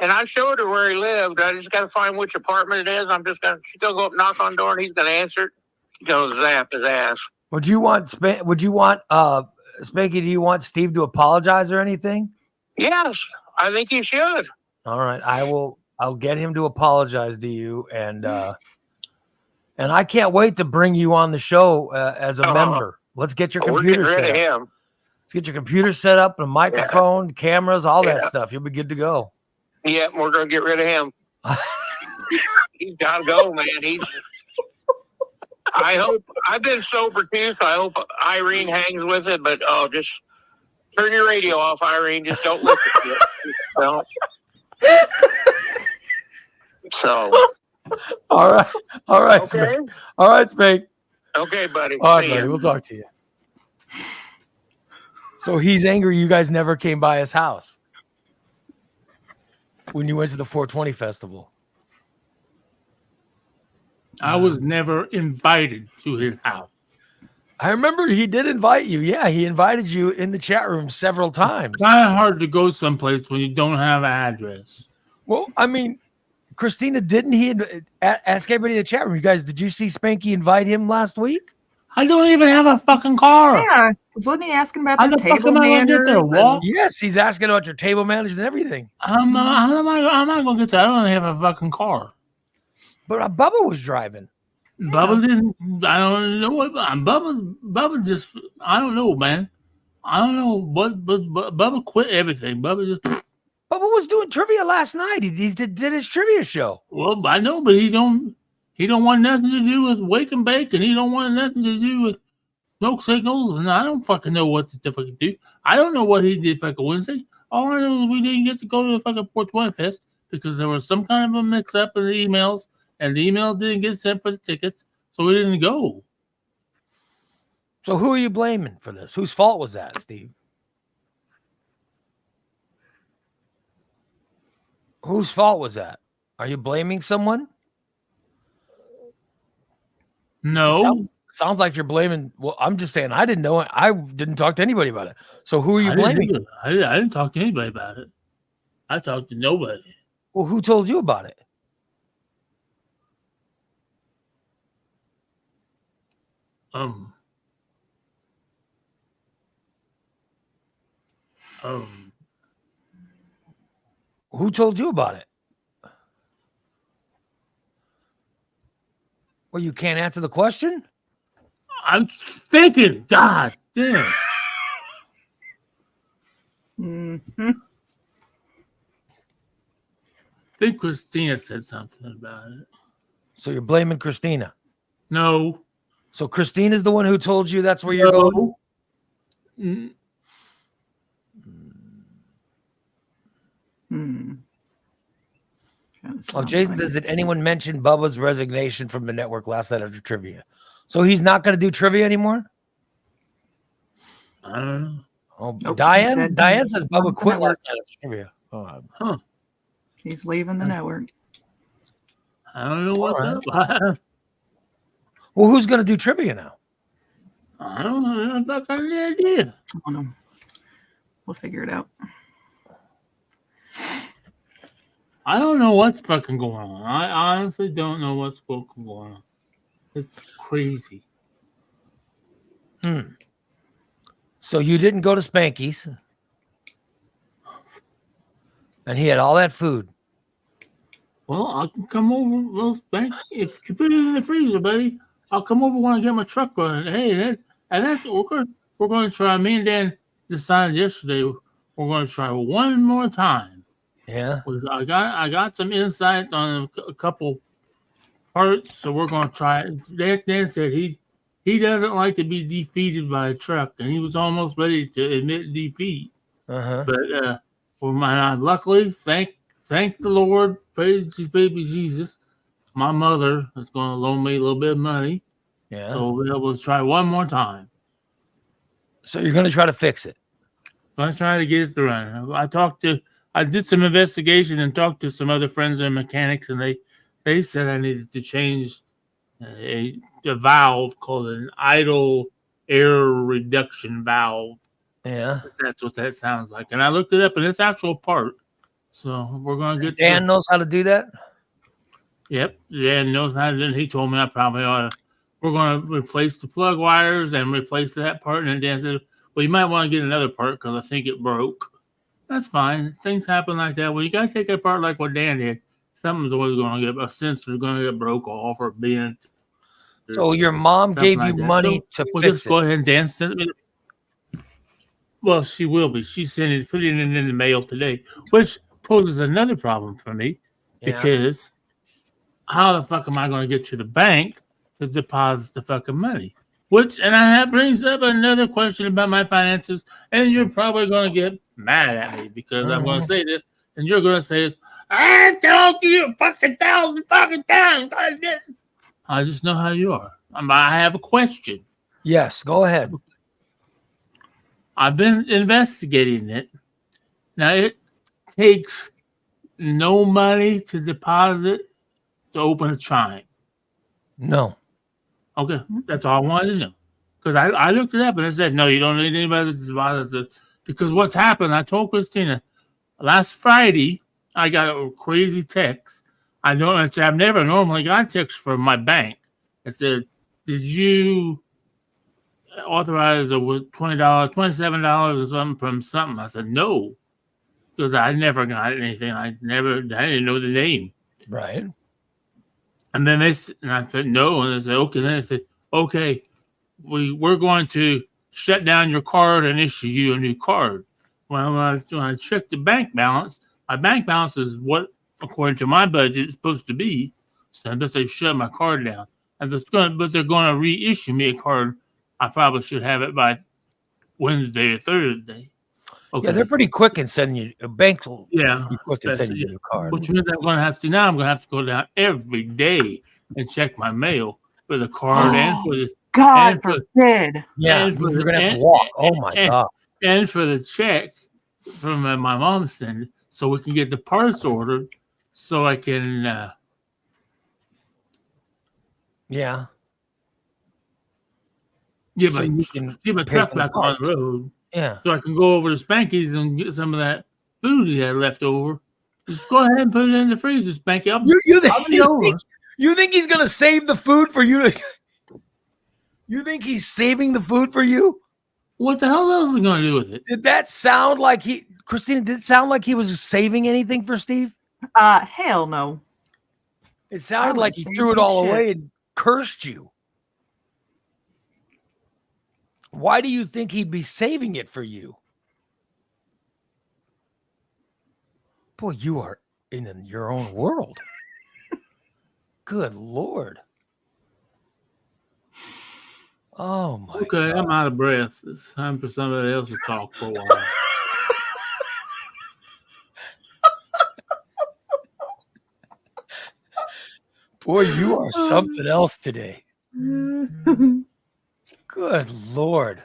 and I showed her where he lived. I just got to find which apartment it is. She's going to go up, knock on the door, and he's going to answer it. She goes, zap his ass. Would you want Spanky, do you want Steve to apologize or anything? Yes, I think he should. All right. I'll get him to apologize to you, and I can't wait to bring you on the show as a member. Let's get your computer set up. Him. Let's get your computer set up, a microphone, cameras, all that stuff. You'll be good to go. Yeah, we're going to get rid of him. He's got to go, man. I've been sober too, so I hope Irene hangs with it, but just turn your radio off, Irene. Just don't listen to it. Don't. So. All right. Okay. Spank. All right, Spank. Okay, buddy. All right, buddy. We'll talk to you. So he's angry you guys never came by his house when you went to the 420 festival. I was never invited to his house. I remember he did invite you. Yeah, he invited you in the chat room several times. It's kind of hard to go someplace when you don't have an address. Well, I mean, Christina, didn't he ask everybody in the chat room? You guys, did you see Spanky invite him last week? I don't even have a fucking car. Yeah, because wasn't he asking about How the the fuck table am I gonna get there? manners? Walk? Yes, he's asking about your table managers and everything. I'm not gonna get there. I don't have a fucking car. But Bubba was driving. Bubba didn't. I don't know what. Bubba just. I don't know, man. I don't know what. But Bubba quit everything. Bubba just. Bubba was doing trivia last night. He did his trivia show. Well, I know, but he don't want nothing to do with wake and bake, and he don't want nothing to do with smoke signals, and I don't fucking know what to fucking do. I don't know what he did fucking Wednesday. All I know is we didn't get to go to the fucking 420 fest because there was some kind of a mix-up in the emails, and the emails didn't get sent for the tickets, so we didn't go. So who are you blaming for this? Whose fault was that, Steve? Whose fault was that? Are you blaming someone? No. Sounds like you're blaming. Well, I'm just saying I didn't know it. I didn't talk to anybody about it. So who are you blaming? I didn't talk to anybody about it. I talked to nobody. Well, who told you about it? Who told you about it? Well, you can't answer the question? I'm thinking, God damn. Mm-hmm. I think Christina said something about it. So you're blaming Christina? No. So Christina's the one who told you that's where you're going? Mm. Oh, Jason says, did anyone mention Bubba's resignation from the network last night after trivia? So he's not going to do trivia anymore? I don't know. Oh, Nope, Diane says Bubba on quit the last night after trivia. Oh, Huh. He's leaving the network. I don't know what's All up. well, who's going to do trivia now? I don't know. I'm not got any idea. I don't know. We'll figure it out. I don't know what's fucking going on. I honestly don't know what's fucking going on. It's crazy. So you didn't go to Spanky's, and he had all that food. Well, I can come over. Well, if you put it in the freezer, buddy, I'll come over when I get my truck running. Hey, that's we're going to try. Me and Dan decided yesterday we're going to try one more time. Yeah. I got some insight on a couple parts, so we're going to try it. Dan said he doesn't like to be defeated by a truck, and he was almost ready to admit defeat. But luckily, thank the Lord, praise his baby Jesus. My mother is going to loan me a little bit of money, so we'll be able to try one more time. So you're going to try to fix it. I'm trying to get it to run. I did some investigation and talked to some other friends and mechanics, and they said I needed to change a valve called an idle air reduction valve. Yeah. That's what that sounds like. And I looked it up, and it's actual part. So we're going to get Dan knows how to do that? Yep. Dan knows how to do it. He told me I probably ought to. We're going to replace the plug wires and replace that part. And then Dan said, well, you might want to get another part because I think it broke. That's fine. Things happen like that. Well, you got to take it apart like what Dan did. Something's always going to get, a sensor's going to get broke off or bent. So your mom gave you money to fix it. Just go ahead and Dan send me. Well, she will be. She's putting it in the mail today, which poses another problem for me because how the fuck am I going to get to the bank to deposit the fucking money? That brings up another question about my finances, and you're probably going to get mad at me because I'm going to say this, and you're going to say this. I told you fucking 1,000 fucking times. I just know how you are. I have a question. Yes, go ahead. I've been investigating it. Now, it takes no money to deposit to open a chime. No. Okay, that's all I wanted to know. Because I looked it up and it said, no, you don't need anybody to deposit. Because what's happened, I told Christina, last Friday, I got a crazy text. I've never normally got text from my bank. It said, did you authorize $20, $27 or something from something? I said, no, because I never got anything. I didn't know the name. Right. And then I said, no. And they said, okay. Then they said, okay, we're going to shut down your card and issue you a new card. Well, when I checked the bank balance, my bank balance is what, according to my budget, it's supposed to be. So unless they shut my card down. But they're going to reissue me a card. I probably should have it by Wednesday or Thursday. Okay. Yeah, they're pretty quick in sending you. Banks will be quick in sending you a card. Which means I'm going to have to now. I'm going to have to go down every day and check my mail for the card and for the God forbid. Yeah, you're going to have to walk. Oh my God. And for the check from my mom sent, so we can get the parts ordered, so I can. Get my truck back on the road. Yeah. So I can go over to Spanky's and get some of that food he had left over. Just go ahead and put it in the freezer, Spanky. You think he's going to save the food for you? You think he's saving the food for you? What the hell else is he going to do with it? Did that sound like Christina, did it sound like he was saving anything for Steve? Hell no. It sounded like he threw it all away and cursed you. Why do you think he'd be saving it for you? Boy, you are in your own world. Good Lord. Oh, my God. I'm out of breath. It's time for somebody else to talk for a while. Boy, you are something else today. Good Lord.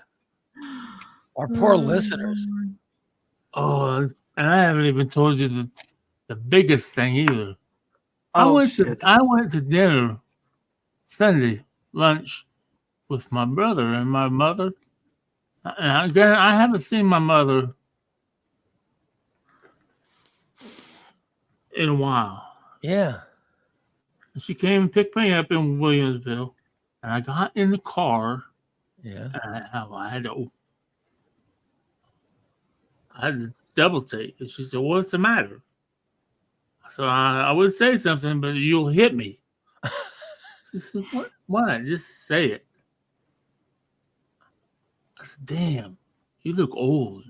Our poor listeners. Oh, and I haven't even told you the biggest thing either. I went to dinner Sunday lunch with my brother and my mother. And again, I haven't seen my mother in a while. Yeah. She came and picked me up in Williamsville, and I got in the car, Yeah. and I had to double take. And she said, "What's the matter?" So I would say something, but you'll hit me. She said, "What? What? Just say it." I said, "Damn, you look old."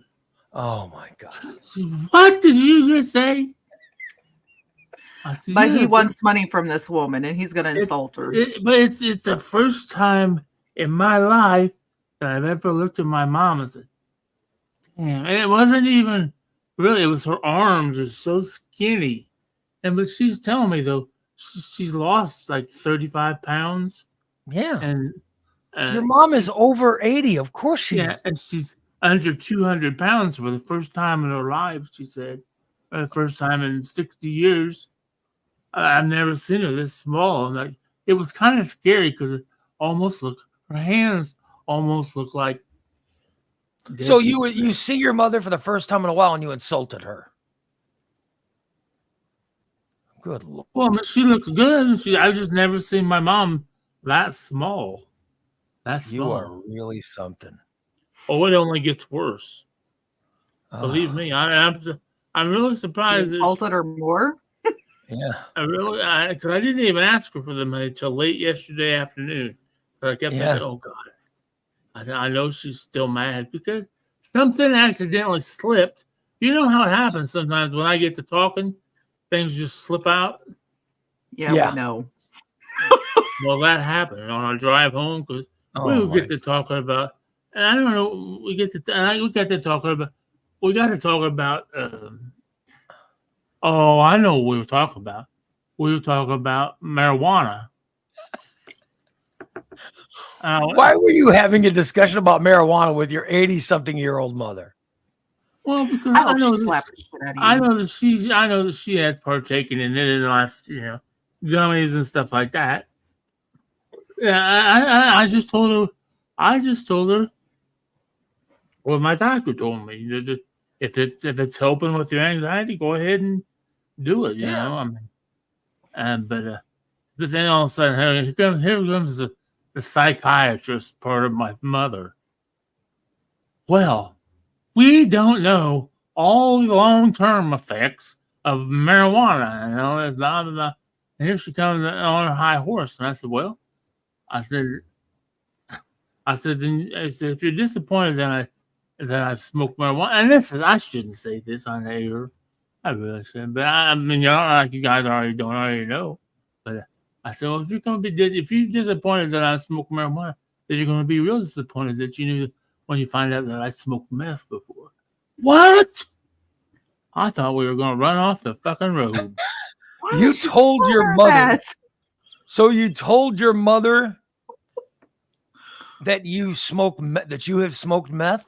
Oh my God. She said, "What did you just say?" I said, But he "Yes, wants money from this woman, and he's going to insult her. But it's the first time in my life that I've ever looked at my mom and said, damn. And it wasn't even really, it was her arms are so skinny. But she's telling me, though, she's lost like 35 pounds. Yeah. And your mom is over 80. Of course she's. Yeah, and she's under 200 pounds for the first time in her life, she said. For the first time in 60 years. I've never seen her this small. And like, it was kind of scary because it almost looked, her hands almost looked like. So you see your mother for the first time in a while and you insulted her. Good Lord. Well, I mean, she looks good. I've just never seen my mom that small. That small. You are really something. Oh, it only gets worse. Believe me, I'm really surprised. You insulted her more? Yeah. Because I didn't even ask her for the money till late yesterday afternoon. But I kept thinking, oh God, I know she's still mad because something accidentally slipped. You know how it happens sometimes when I get to talking, things just slip out. Yeah. We know. Well, that happened on our drive home because we would get to talking about, and I don't know, we got to talk about. Oh, I know what we were talking about. We were talking about marijuana. Why were you having a discussion about marijuana with your 80-something-year-old mother? Well, because I know that she has partaken in it in the last, gummies and stuff like that. Yeah, I just told her what my doctor told me. If it's helping with your anxiety, go ahead and do it. You know, I mean, but then all of a sudden, here comes the psychiatrist part of my mother. Well, we don't know all the long-term effects of marijuana. Blah, blah, blah. And here she comes on her high horse, and I said, well, if you're disappointed that I've smoked marijuana, and I shouldn't say this on air. I really shouldn't, but I mean, like you guys already know. But I said, well, if you're disappointed that I smoked marijuana, then you're going to be real disappointed that you knew when you find out that I smoked meth before. What? I thought we were going to run off the fucking road. You told your mother. So you told your mother that you have smoked meth?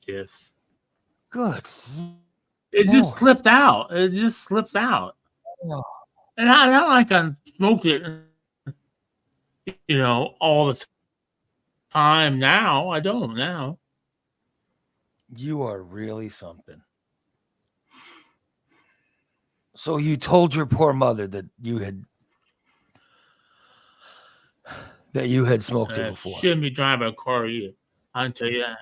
Yes. Good. It just slipped out. It just slips out. Oh. And not like I smoked it, all the time now. I don't now. You are really something. So you told your poor mother that you had smoked it before. Shouldn't be driving a car either. I can tell you that.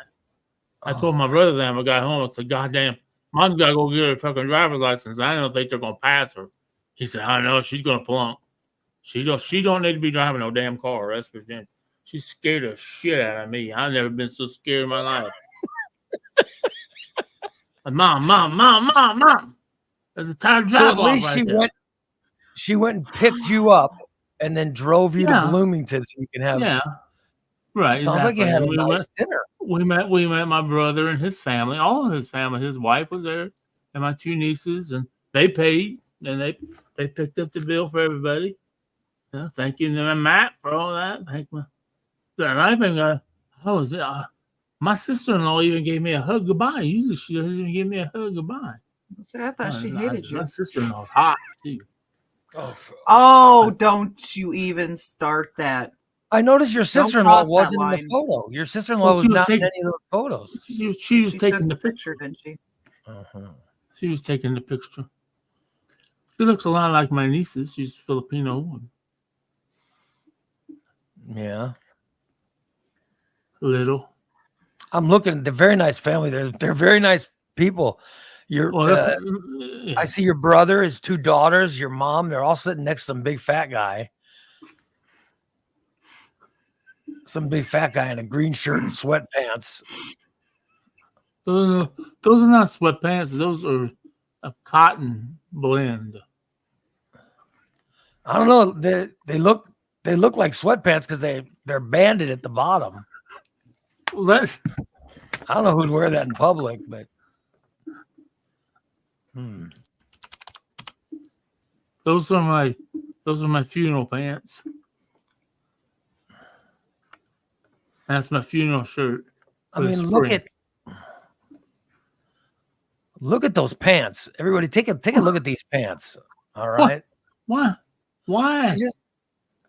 I told my brother that when I got home, I said, goddamn, mom's got to go get her fucking driver's license. I don't think they're going to pass her. He said, I know, she's going to flunk. She don't need to be driving no damn car. That's for sure. She scared the shit out of me. I've never been so scared in my life. Mom. There's a tire drive So at least she went and picked you up and then drove you to Bloomington so you can have. Yeah. Right. Sounds like you had a nice dinner. We met my brother and his family, all of his family. His wife was there, and my two nieces, and they paid, and they picked up the bill for everybody. Thank you, and Matt, for all that. Thank you. And I even got my sister-in-law even gave me a hug goodbye. Usually she doesn't even give me a hug goodbye. I thought she hated you. My sister-in-law's hot too. Oh, don't you even start that. I noticed your sister-in-law wasn't in the photo. Your sister-in-law was not in any of those photos. She was taking the picture, didn't she? Uh-huh. She was taking the picture. She looks a lot like my nieces. She's Filipino. Yeah. Little. I'm looking. They're very nice family. They're very nice people. I see your brother, his 2 daughters, your mom. They're all sitting next to some big fat guy. Some big fat guy in a green shirt and sweatpants. Those are not sweatpants. Those are a cotton blend. I don't know. They look like sweatpants because they're banded at the bottom. Well, I don't know who'd wear that in public, but those are my funeral pants. That's my funeral shirt. I mean, look at those pants. Everybody, take a look at these pants. All right. Why?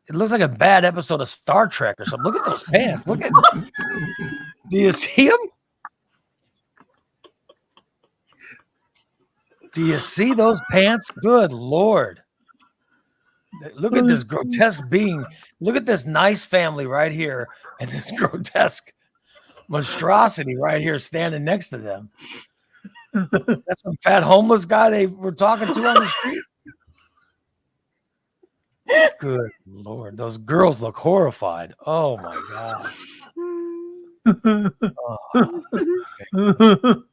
It looks like a bad episode of Star Trek or something. Look at those pants. Look at. Do you see them? Do you see those pants? Good Lord. Look at this grotesque being. Look at this nice family right here and this grotesque monstrosity right here standing next to them. That's some fat homeless guy they were talking to on the street. Good Lord. Those girls look horrified. Oh my God. Oh.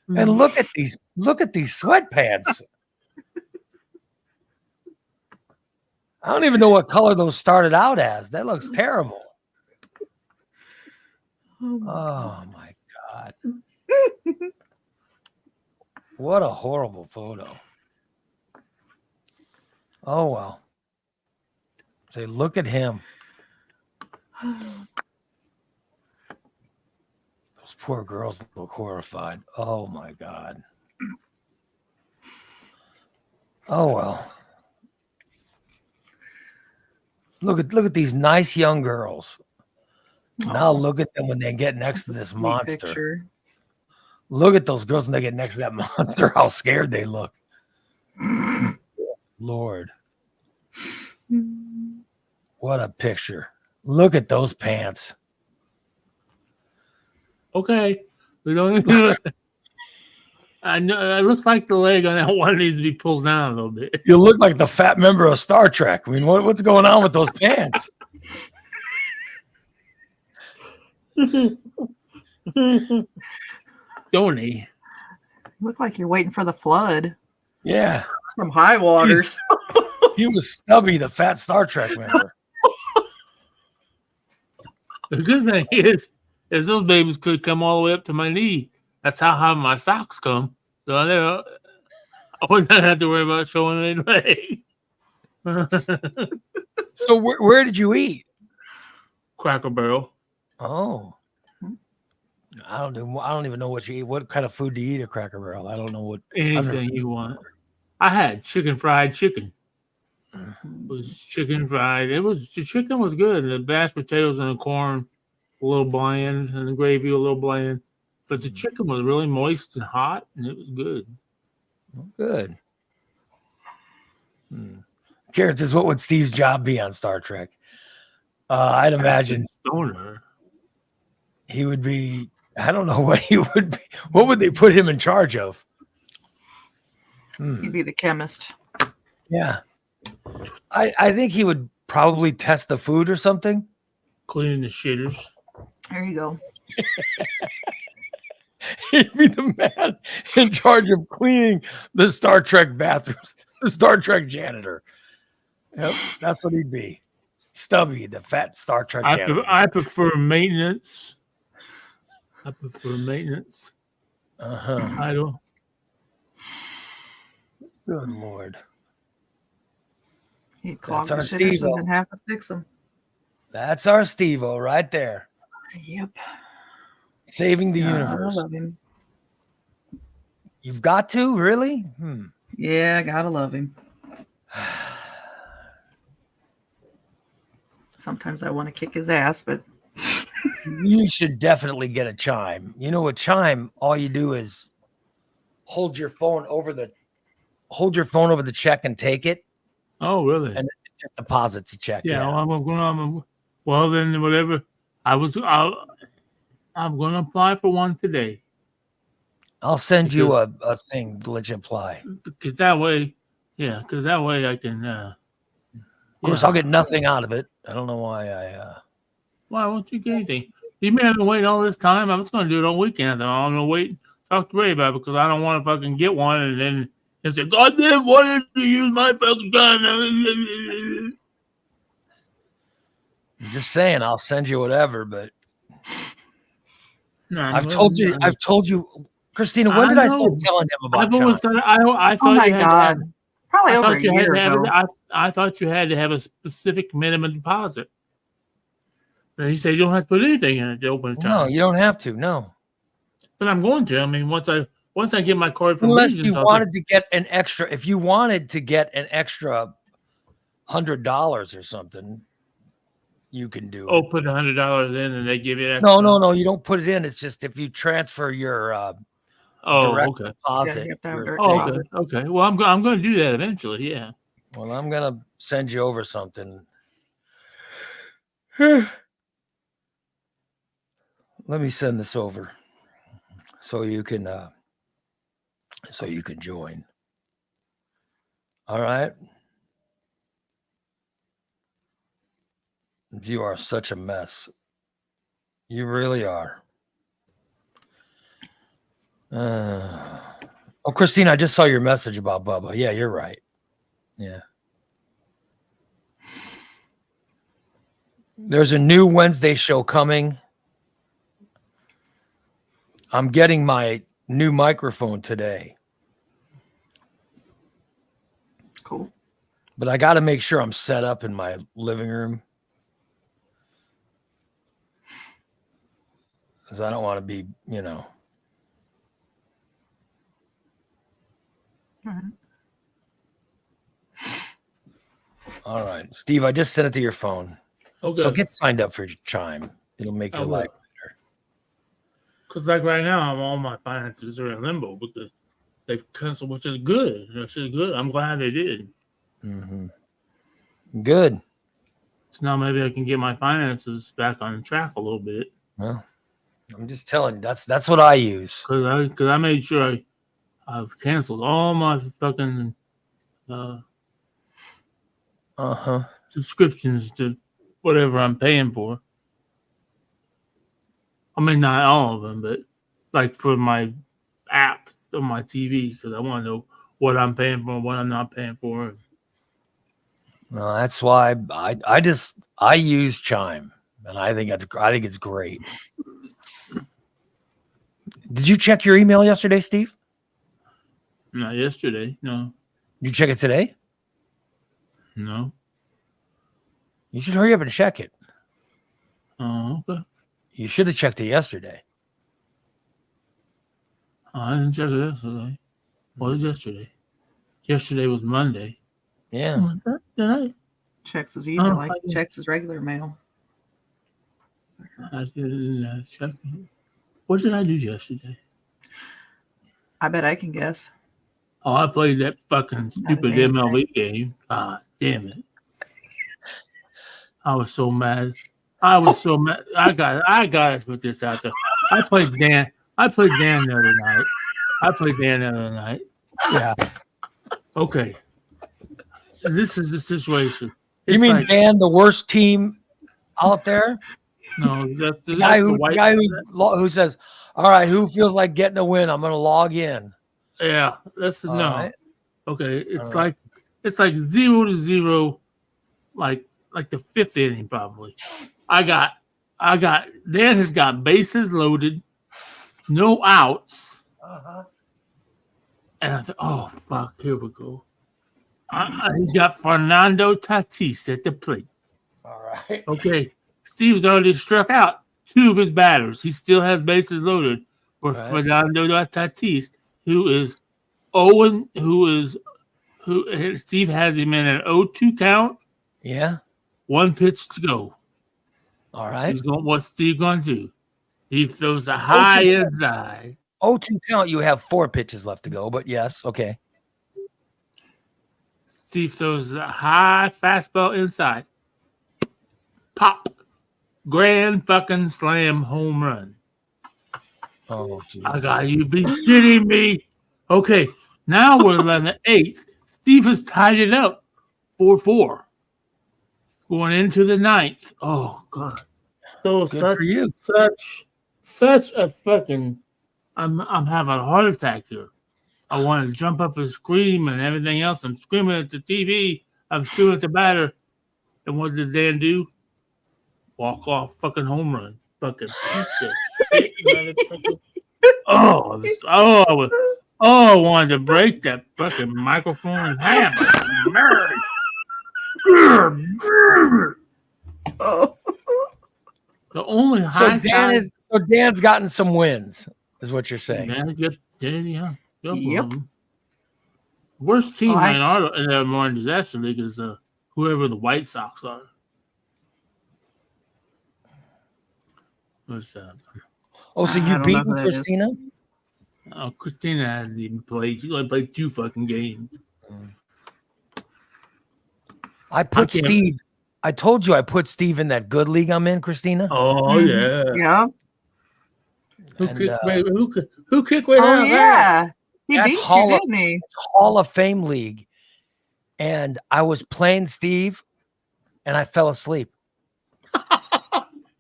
And look at these sweatpants. I don't even know what color those started out as. That looks terrible. Oh my God. What a horrible photo. Oh well. Say, look at him. Those poor girls look horrified. Oh my God. Oh well. Look at these nice young girls. Now look at them when they get next to this monster. Picture. Look at those girls when they get next to that monster. How scared they look. Lord. What a picture. Look at those pants. Okay. We don't need to. I know it looks like the leg on that one needs to be pulled down a little bit. You look like the fat member of Star Trek. I mean, what's going on with those pants? Don't he? Look like you're waiting for the flood. Yeah. From high waters. He was Stubby, the fat Star Trek member. The good thing is those babies could come all the way up to my knee. That's how high my socks come. So I would not have to worry about showing any leg. So where did you eat? Cracker Barrel. Oh. I don't even know what you eat. What kind of food do you eat at Cracker Barrel? I don't know what. Anything you want. I had fried chicken. It was chicken fried. The chicken was good. The mashed potatoes and the corn a little bland, and the gravy a little bland. But the chicken was really moist and hot, and it was good. Good. Karen says, "What would Steve's job be on Star Trek?" I'd imagine Stoner. He would be. I don't know what he would be. What would they put him in charge of? He'd be the chemist. Yeah. I think he would probably test the food or something. Cleaning the shitters. There you go. He'd be the man in charge of cleaning the Star Trek bathrooms, the Star Trek janitor. Yep, that's what he'd be. Stubby, the fat Star Trek janitor. I prefer maintenance. I don't. Good Lord. He'd clog the shitters and then have to fix them. That's our Steve-O right there. Yep. Saving the universe. I love him. You've got to? Really? Yeah, gotta love him. Sometimes I want to kick his ass, but you should definitely get a Chime. You know, with Chime, all you do is hold your phone over the check and take it, Oh, really? and it just deposits the check. Yeah. Yeah. Well, then whatever. I'm going to apply for one today. I'll send you a thing to let you apply. Because that way I can. Of course, I'll get nothing out of it. I don't know why Why won't you get anything? You may have been waiting all this time. I was going to do it on weekend. I'm going to wait, talk to Ray about it because I don't want to fucking get one and then he'll say, God damn, why did you use my fucking gun? I'm just saying, I'll send you whatever. But No, I've told you, Christina. When did I start telling him about I've always China? thought, I thought Oh my you had God. to have, Probably I over thought a you had year to have ago. I thought you had to have a specific minimum deposit. And he said you don't have to put anything in it to open a No, China. you don't have to. No, But I'm going to. I mean, once I get my card from unless Regions, you wanted to get an extra. If you wanted to get an extra $100 or something, you can do it. put $100 in and they give you an No, extra. no. You don't put it in. It's just if you transfer your direct Okay. deposit. you have to have direct Oh, deposit. okay. Well, I'm going to do that eventually. Yeah. Well, I'm gonna send you over something. Let me send this over so you can join. All right. You are such a mess. You really are. Oh, Christine, I just saw your message about Bubba. Yeah, you're right. Yeah. There's a new Wednesday show coming. I'm getting my new microphone today. Cool. But I got to make sure I'm set up in my living room. Because I don't want to be, All right. Steve, I just sent it to your phone. Okay. So get signed up for Chime. It'll make your life better. Because like right now, all my finances are in limbo because they've canceled, which is good. Which is good. I'm glad they did. Mm-hmm. Good. So now maybe I can get my finances back on track a little bit. Well, I'm just telling you, that's what I use. Because I made sure I've canceled all my fucking subscriptions to whatever I'm paying for. I mean, not all of them, but like for my app on my TV, because I want to know what I'm paying for and what I'm not paying for. Well, that's why I use Chime, and I think it's great. Did you check your email yesterday, Steve? Not yesterday, no. Did you check it today? No. You should hurry up and check it. Oh, okay. You should have checked it yesterday. I didn't check it yesterday. What was yesterday? Yesterday was Monday. Yeah. Did I? Checks his email checks his regular mail. I didn't check it. What did I do yesterday? I bet I can guess. Oh, I played that fucking stupid MLB game. God damn it. I was so mad. I gotta put this out there. I played Dan the other night. Yeah. Okay. This is the situation. You mean Dan, the worst team out there? No, that's the guy who says, "All right, who feels like getting a win? I'm going to log in." Yeah, that's no. Right. Okay, it's like 0-0, like the fifth inning probably. I got Dan has got bases loaded, no outs, and I thought, oh fuck, here we go. He got Fernando Tatis at the plate. All right. Okay, Steve's already struck out 2 of his batters. He still has bases loaded for Fernando Tatis, who Steve has him in an 0-2 count. Yeah. 1 pitch to go. All right. What's Steve going to do? He throws a high inside. 0-2 count. You have 4 pitches left to go, but yes, okay. Steve throws a high fastball inside. Pop. Grand fucking slam home run. Oh, geez. I got you be shitting me. Okay, now we're in the 8th. Steve has tied it up 4-4. Going into the 9th. Oh God. So Good such a fucking I'm having a heart attack here. I want to jump up and scream and everything else. I'm screaming at the TV. I'm screaming at the batter. And what did Dan do? Walk off fucking home run. Fucking shit, motherfucker. I wanted to break that fucking microphone in half. The only high so Dan's gotten some wins, is what you're saying. Yeah. Yep. Worst team in our Modern Disaster League is whoever the White Sox are. What's that? Oh, so you beaten Christina? Oh, Christina hasn't even played. She only played 2 fucking games. I Steve. I told you I put Steve in that good league I'm in, Christina. Oh yeah. Yeah. Who kicked right out? Oh yeah. He That's beat you, didn't he? It's Hall of Fame league. And I was playing Steve and I fell asleep.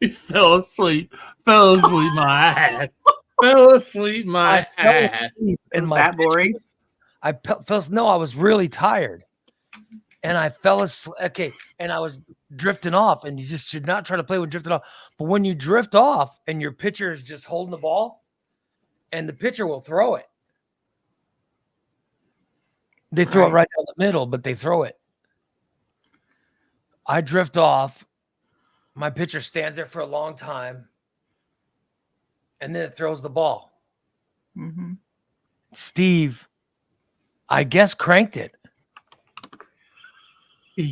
He fell asleep. Fell asleep my ass. Fell asleep my ass. Was that boring? I was really tired. And I fell asleep. Okay. And I was drifting off, and you just should not try to play when drifting off. But when you drift off and your pitcher is just holding the ball, and the pitcher will throw it. They throw it right down the middle, but they throw it. I drift off. My pitcher stands there for a long time. And then it throws the ball. Mm-hmm. Steve, I guess, cranked it. He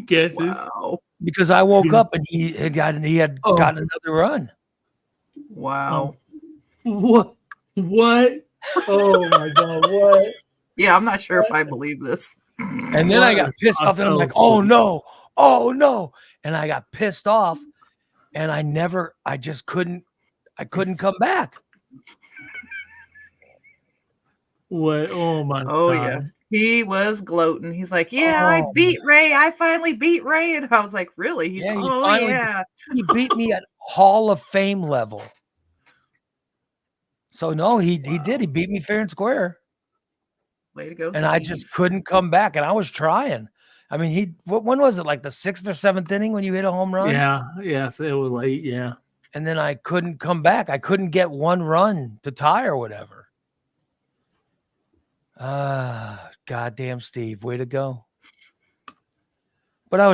guesses. Wow. Because I woke up and he had gotten another run. Wow. What? Oh my God! What? Yeah, I'm not sure if I believe this. And then I got pissed off, and I'm like, "Oh no! And I got pissed off, and I just couldn't come back. What? Oh my God! Oh yeah. He was gloating. He's like, "Yeah, I beat Ray. I finally beat Ray." And I was like, "Really?" He's He beat me at Hall of Fame level. So no, he did. He beat me fair and square. Way to go! And Steve. I just couldn't come back, and I was trying. I mean, when was it? Like the 6th or 7th inning when you hit a home run? Yeah. So it was late. Yeah. And then I couldn't come back. I couldn't get one run to tie or whatever. Goddamn Steve, way to go. But I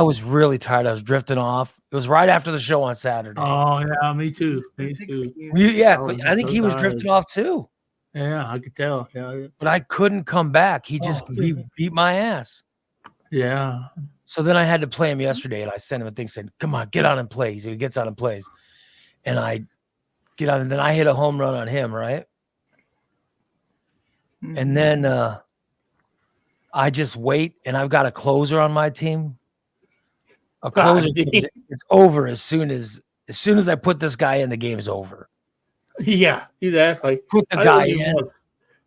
was really tired. I was drifting off. It was right after the show on Saturday. Oh yeah, me too. I think he was drifting off too. Yeah, I could tell. Yeah. But I couldn't come back. He beat my ass. Yeah. So then I had to play him yesterday, and I sent him a thing saying, "Come on, get on and play." So he gets on and plays. And I get on, and then I hit a home run on him, right? Mm-hmm. And then I just wait, and I've got a closer on my team. A closer, it's over as soon as I put this guy in, the game's over. Yeah, exactly. Put the guy in.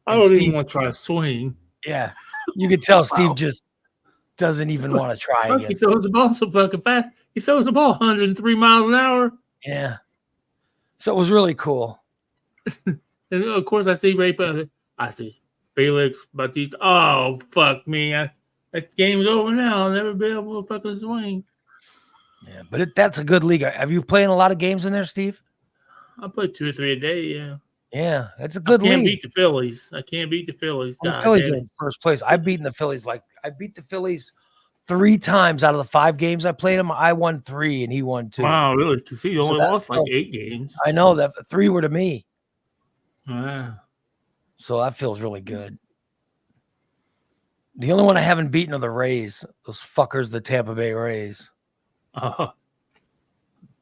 I don't even want to try to swing. Yeah, you could tell Steve just doesn't even want to try. He throws the ball so fucking fast. He throws the ball 103 miles an hour. Yeah. So it was really cool. And of course, I see Ray. I see Felix Bautista. Oh fuck me! That game's over now. I'll never be able to fucking swing. Yeah, but that's a good league. Have you playing a lot of games in there, Steve? I play 2 or 3 a day. Yeah. Yeah, it's a good league. I can't beat the Phillies. The Phillies are in first place. I beat the Phillies 3 times out of the 5 games I played them. I won 3 and he won 2. Wow, really? Because he only lost like 8 games. I know that 3 were to me. Wow. So that feels really good. The only one I haven't beaten are the Rays. Those fuckers, the Tampa Bay Rays. But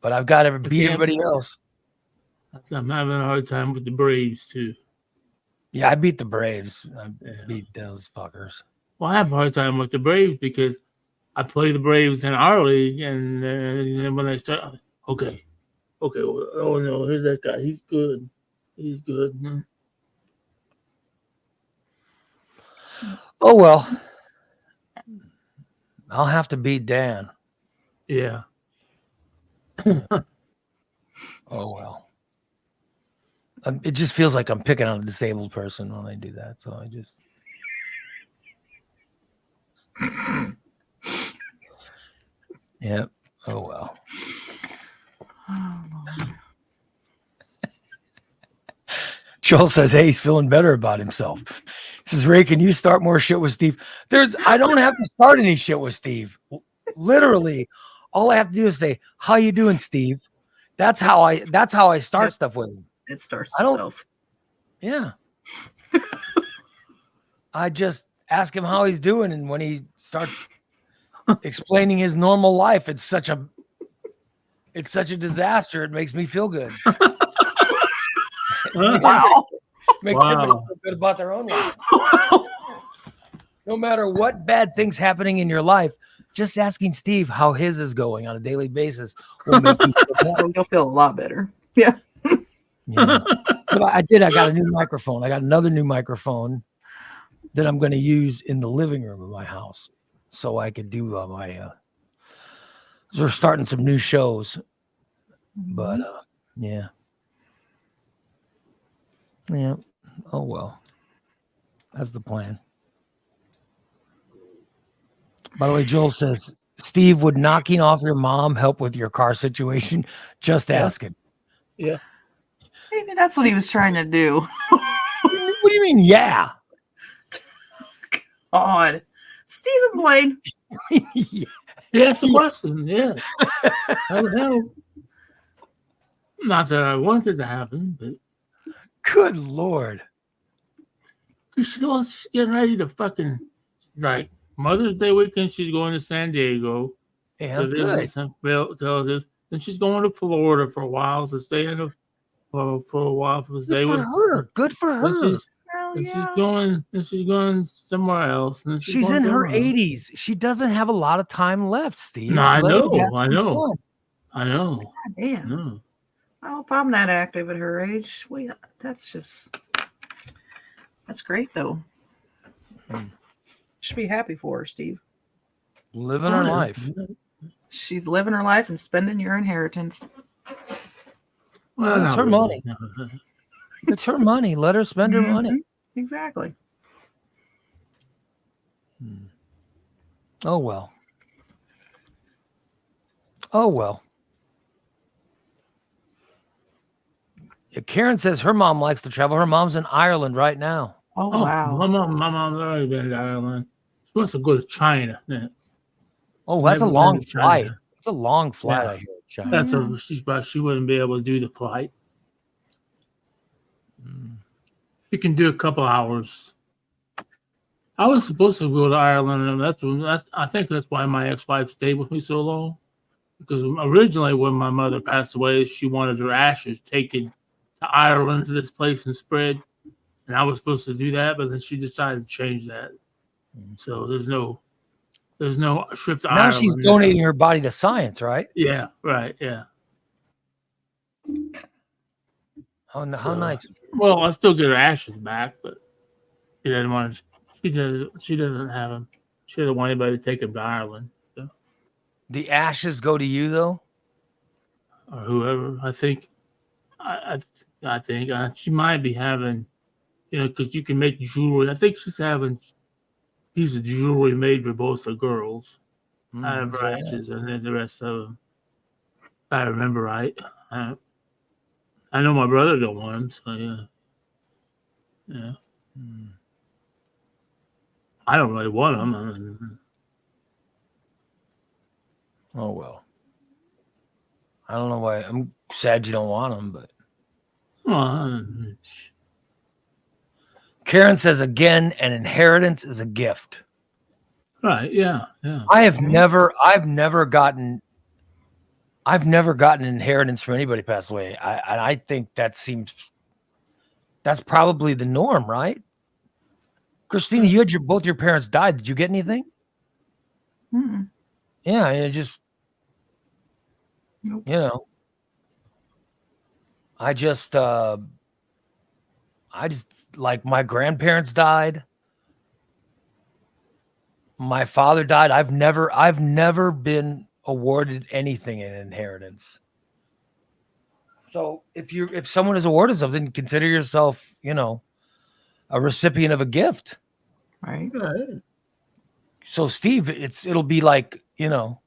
I've got to beat everybody else. I'm having a hard time with the Braves too. Yeah, I beat the Braves. I beat those fuckers. Well, I have a hard time with the Braves because I play the Braves in our league, and then when they start, okay, well, oh no, here's that guy. He's good. Oh well, I'll have to beat Dan. Yeah. Oh well. It just feels like I'm picking on a disabled person when I do that. So I just. Yep. Oh well. Joel says, "Hey, he's feeling better about himself." He says, "Ray, can you start more shit with Steve?" I don't have to start any shit with Steve. Literally, all I have to do is say, "How you doing, Steve?" That's how I start stuff with him. It starts itself. Yeah. I just ask him how he's doing, and when he starts explaining his normal life, it's such a disaster. It makes me feel good. Wow. Makes everybody feel good about their own life. No matter what bad things happening in your life, just asking Steve how his is going on a daily basis will make you feel better. You'll feel a lot better. Yeah. Yeah. But I got a new microphone. I got another new microphone that I'm going to use in the living room of my house, so I could do we're starting some new shows, but yeah. Oh well, that's the plan. By the way, Joel says, Steve, would knocking off your mom help with your car situation? Just asking. Yeah. Maybe that's what he was trying to do. What do you mean? Yeah. Odd. Stephen Blaine. Yeah, it's a question. Yeah. That would help. Not that I want it to happen, but. Good Lord. She's getting ready to fucking, like, Mother's Day weekend, she's going to San Diego. Yeah, good. Then she's going to Florida for a while to stay in for a while. Good for her. Good for her. She's going somewhere else. And she's in her 80s. She doesn't have a lot of time left, Steve. No, I know. God damn. I hope I'm not active at her age. That's great though. Should be happy for her, Steve. Living her life. She's living her life and spending your inheritance. Well, it's her money. It's her money. Let her spend her money. Exactly. Oh well. Oh well. Karen says her mom likes to travel. Her mom's in Ireland right now. Oh wow. My mom's already been to Ireland. She wants to go to China. Yeah. Oh, that's a long flight. It's a long flight out here in China. She wouldn't be able to do the flight. You can do a couple hours. I was supposed to go to Ireland, and I think that's why my ex-wife stayed with me so long. Because originally, when my mother passed away, she wanted her ashes taken to Ireland to this place and spread, and I was supposed to do that, but then she decided to change that. So there's no trip to Ireland. Now she's donating her body to science, right? Yeah, right. Yeah. How nice. Well, I'll still get her ashes back, but she doesn't want to. She doesn't have them. She doesn't want anybody to take them to Ireland. So. The ashes go to you, though, or whoever. I think. I think she might be having, because you can make jewelry. I think she's having pieces of jewelry made for both the girls out of her ashes, and then the rest of them. If I remember right. I know my brother don't want them, so yeah. Yeah. I don't really want them. Oh, well. I don't know why. I'm sad you don't want them, but. Karen says, again, an inheritance is a gift. Right, yeah. I've never gotten I've never gotten an inheritance from anybody passed away. I think that's probably the norm, right? Christina, you had both your parents died. Did you get anything? Mm-mm. Yeah, it just, Nope. you know, I just like my grandparents died. My father died. I've never been awarded anything in inheritance. So if someone is awarded something, consider yourself, a recipient of a gift. Right. So Steve, it'll be like, when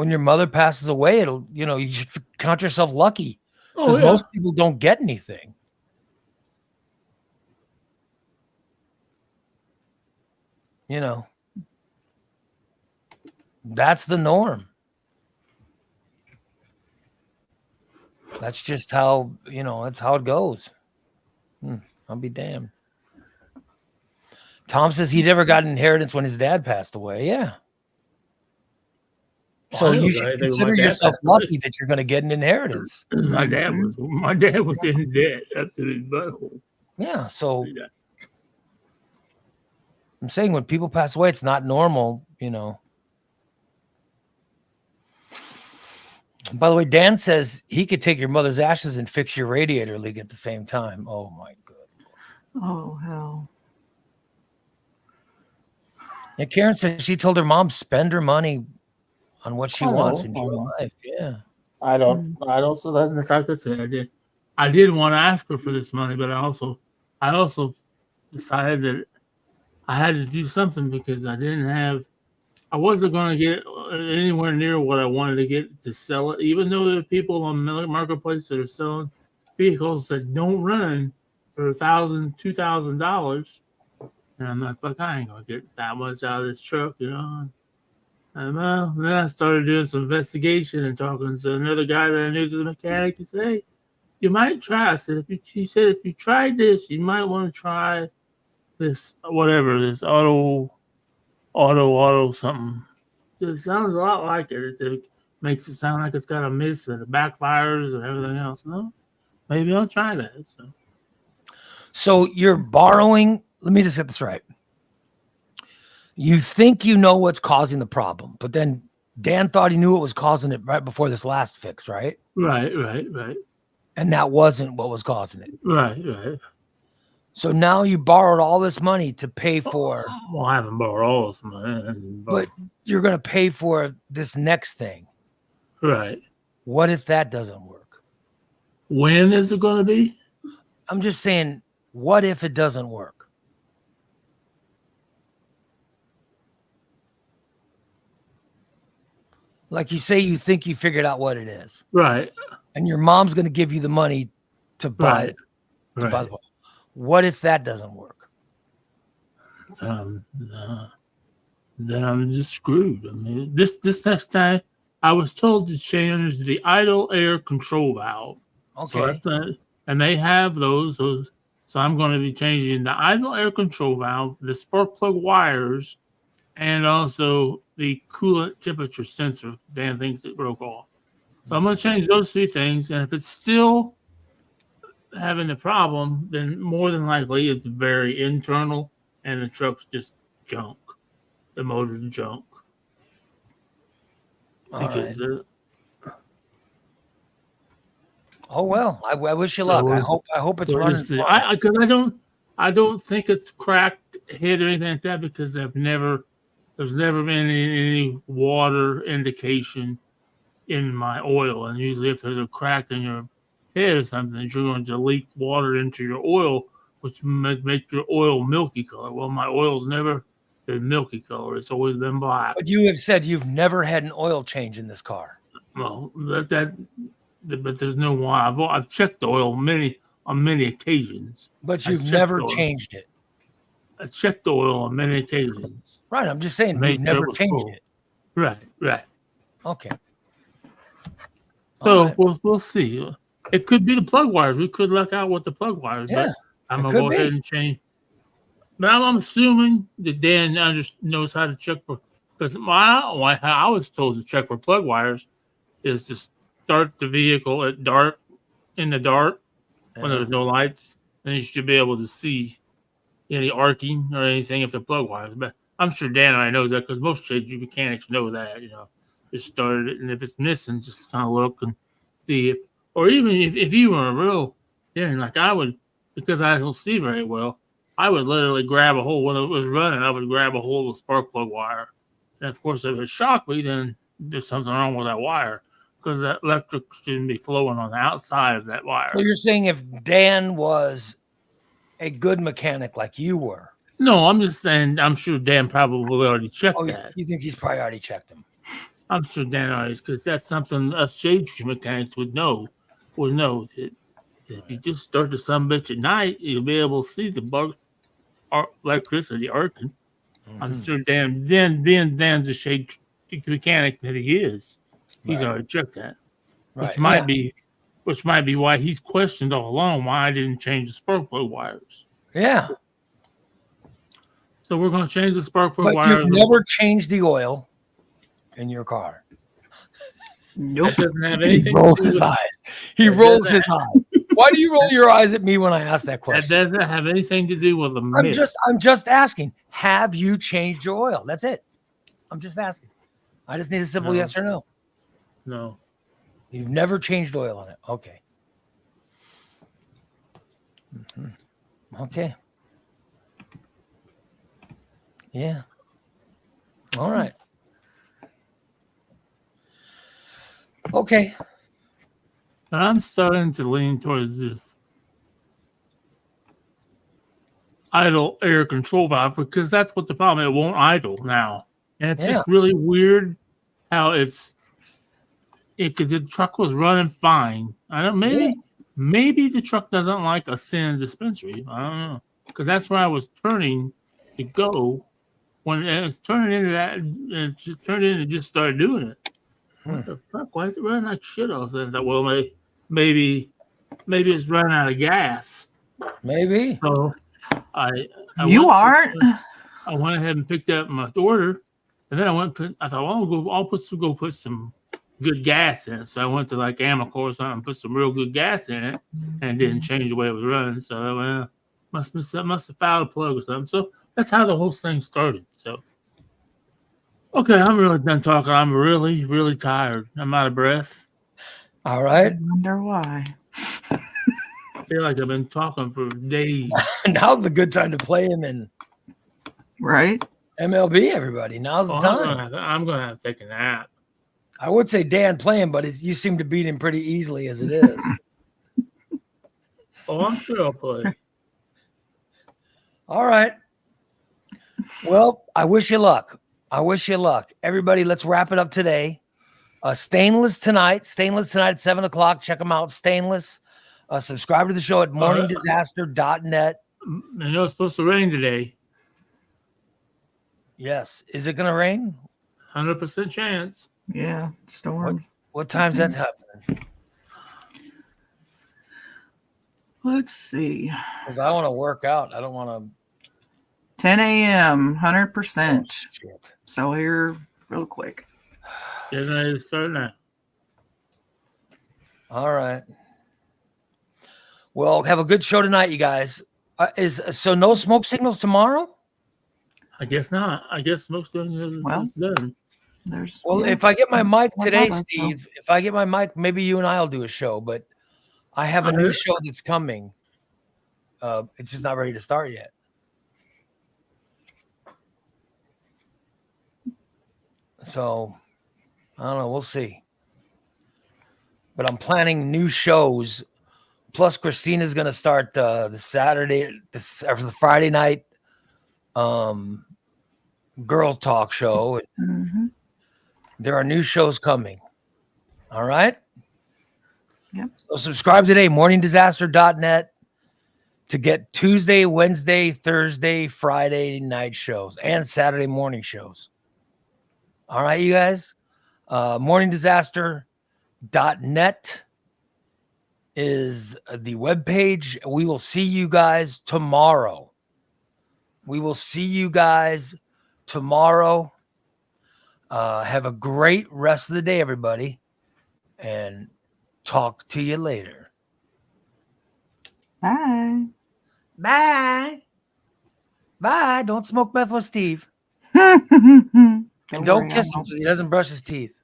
your mother passes away, you should count yourself lucky because most people don't get anything. That's the norm. That's just how, that's how it goes. I'll be damned. Tom says he never got an inheritance when his dad passed away. Yeah. So you should consider yourself lucky that you're going to get an inheritance. My dad was in debt up to his butthole. Yeah. So I'm saying when people pass away, it's not normal, By the way, Dan says he could take your mother's ashes and fix your radiator leak at the same time. Oh my God. Oh, hell. And Karen says she told her mom spend her money on what she wants. Enjoy life. Yeah. I don't. So that's like I said. I did want to ask her for this money, but I also decided that I had to do something because I wasn't going to get anywhere near what I wanted to get to sell it, even though there are people on the marketplace that are selling vehicles that don't run for $1,000, $2,000. And I'm like, fuck, I ain't going to get that much out of this truck, And then I started doing some investigation and talking to another guy that I knew, the mechanic. He said, hey, you might try. He said, if you tried this, you might want to try this, whatever, this auto something. It sounds a lot like it. It makes it sound like it's got a miss and it backfires and everything else. No, maybe I'll try that. So you're borrowing. Let me just get this right. You think you know what's causing the problem, but then Dan thought he knew what was causing it right before this last fix, right? Right. And that wasn't what was causing it. Right. So now you borrowed all this money to pay for. Well, I haven't borrowed all this money. But you're going to pay for this next thing. Right. What if that doesn't work? When is it going to be? I'm just saying, what if it doesn't work? Like you say, you think you figured out what it is. Right. And your mom's going to give you the money to buy it. Right. What if that doesn't work? Then I'm just screwed. I mean, this next time I was told to change the idle air control valve. Okay. So and they have those. So I'm going to be changing the idle air control valve, the spark plug wires, and also the coolant temperature sensor. Dan thinks it broke off. So I'm going to change those three things. And if it's still having the problem, then more than likely it's very internal and the truck's just junk. The motor's junk. Because, oh well, I wish you luck. I hope it's running. Because I don't think it's cracked, hit, or anything like that. Because there's never been any water indication in my oil, and usually if there's a crack in your head or something, you're going to leak water into your oil, which make your oil milky color. Well, my oil's never been milky color; it's always been black. But you have said you've never had an oil change in this car. Well, but there's no why. I've checked the oil on many occasions. But you've never changed it. I checked the oil on many occasions. Right. I'm just saying you've never changed it. Right. Okay. So we'll see. It could be the plug wires. We could luck out with the plug wires. Yeah, but I'm gonna go ahead and change. But I'm assuming that Dan knows how to check for, because I was told to check for plug wires, is to start the vehicle at dark, in the dark, when there's no lights. Then you should be able to see any arcing or anything if the plug wires. But I'm sure Dan and I know that because most shade mechanics know that. Just start it, and if it's missing, just kind of look and see if, or even if you were a real, like I would, because I don't see very well, I would literally grab a hole when it was running. I would grab a hole of spark plug wire, and of course, if it shocked me, then there's something wrong with that wire because that electric shouldn't be flowing on the outside of that wire. So you're saying if Dan was a good mechanic like you were? No, I'm just saying. I'm sure Dan probably already checked that. You think he's probably already checked him? I'm sure Dan already, because that's something us shade tree mechanics would know that if you just start the bitch at night, you'll be able to see the bug electricity arcing. Mm-hmm. I'm sure Dan's a shade mechanic that he is. He's already checked that, which might be why he's questioned all along why I didn't change the spark plug wires. Yeah. So we're going to change the spark plug wires. But you've never changed the oil in your car. Nope. That doesn't have anything. He rolls his eyes. He rolls his eyes. Why do you roll your eyes at me when I ask that question? That doesn't have anything to do with the myth. I'm just asking. Have you changed your oil? That's it. I'm just asking. I just need a simple yes or no. No. You've never changed oil on it. Okay. Mm-hmm. Okay. Yeah. All right. Okay. I'm starting to lean towards this idle air control valve because that's what the problem. It won't idle now, and it's just really weird how because the truck was running fine. I don't maybe the truck doesn't like a sin dispensary. I don't know because that's where I was turning to go when it was turning into that. It just turned in and just started doing it. What the fuck? Why is it running like shit all of a sudden? I thought, well, maybe it's running out of gas. Maybe. So I went ahead and picked up my order, and then I thought, well, I'll put some good gas in it. So I went to like Amoco or something and put some real good gas in it, and it didn't change the way it was running. So must have fouled a plug or something. So that's how the whole thing started. So. Okay, I'm really done talking. I'm really, really tired. I'm out of breath. All right. I wonder why. I feel like I've been talking for days. Now's a good time to play him in MLB, everybody. Now's the time. I'm going to have to take a nap. I would say Dan play him, but you seem to beat him pretty easily as it is. I'm sure I'll play. All right. Well, I wish you luck. Everybody, let's wrap it up today. Stainless tonight at 7:00. Check them out. Stainless. Subscribe to the show at morningdisaster.net. I know it's supposed to rain today. Yes. Is it going to rain? 100% chance. Yeah. Storm. What time's that happening? Let's see. Because I want to work out. I don't want to. 10 a.m. 100%. Oh, shit. So here, real quick. Getting ready to start now. All right. Well, have a good show tonight, you guys. So no smoke signals tomorrow? I guess not. I guess most of them is done. If I get my mic today, Steve, if I get my mic, maybe you and I'll do a show. But I have a new show that's coming. It's just not ready to start yet. So, I don't know. We'll see. But I'm planning new shows. Plus, Christina's going to start the Friday night girl talk show. Mm-hmm. There are new shows coming. All right? Yep. So subscribe today, morningdisaster.net, to get Tuesday, Wednesday, Thursday, Friday night shows and Saturday morning shows. All right, you guys? Morningdisaster.net is the webpage. We will see you guys tomorrow. Have a great rest of the day, everybody. and talk to you later. Bye. Bye. Bye. Don't smoke meth with Steve. Don't And don't worry, I kiss him won't. because he doesn't brush his teeth.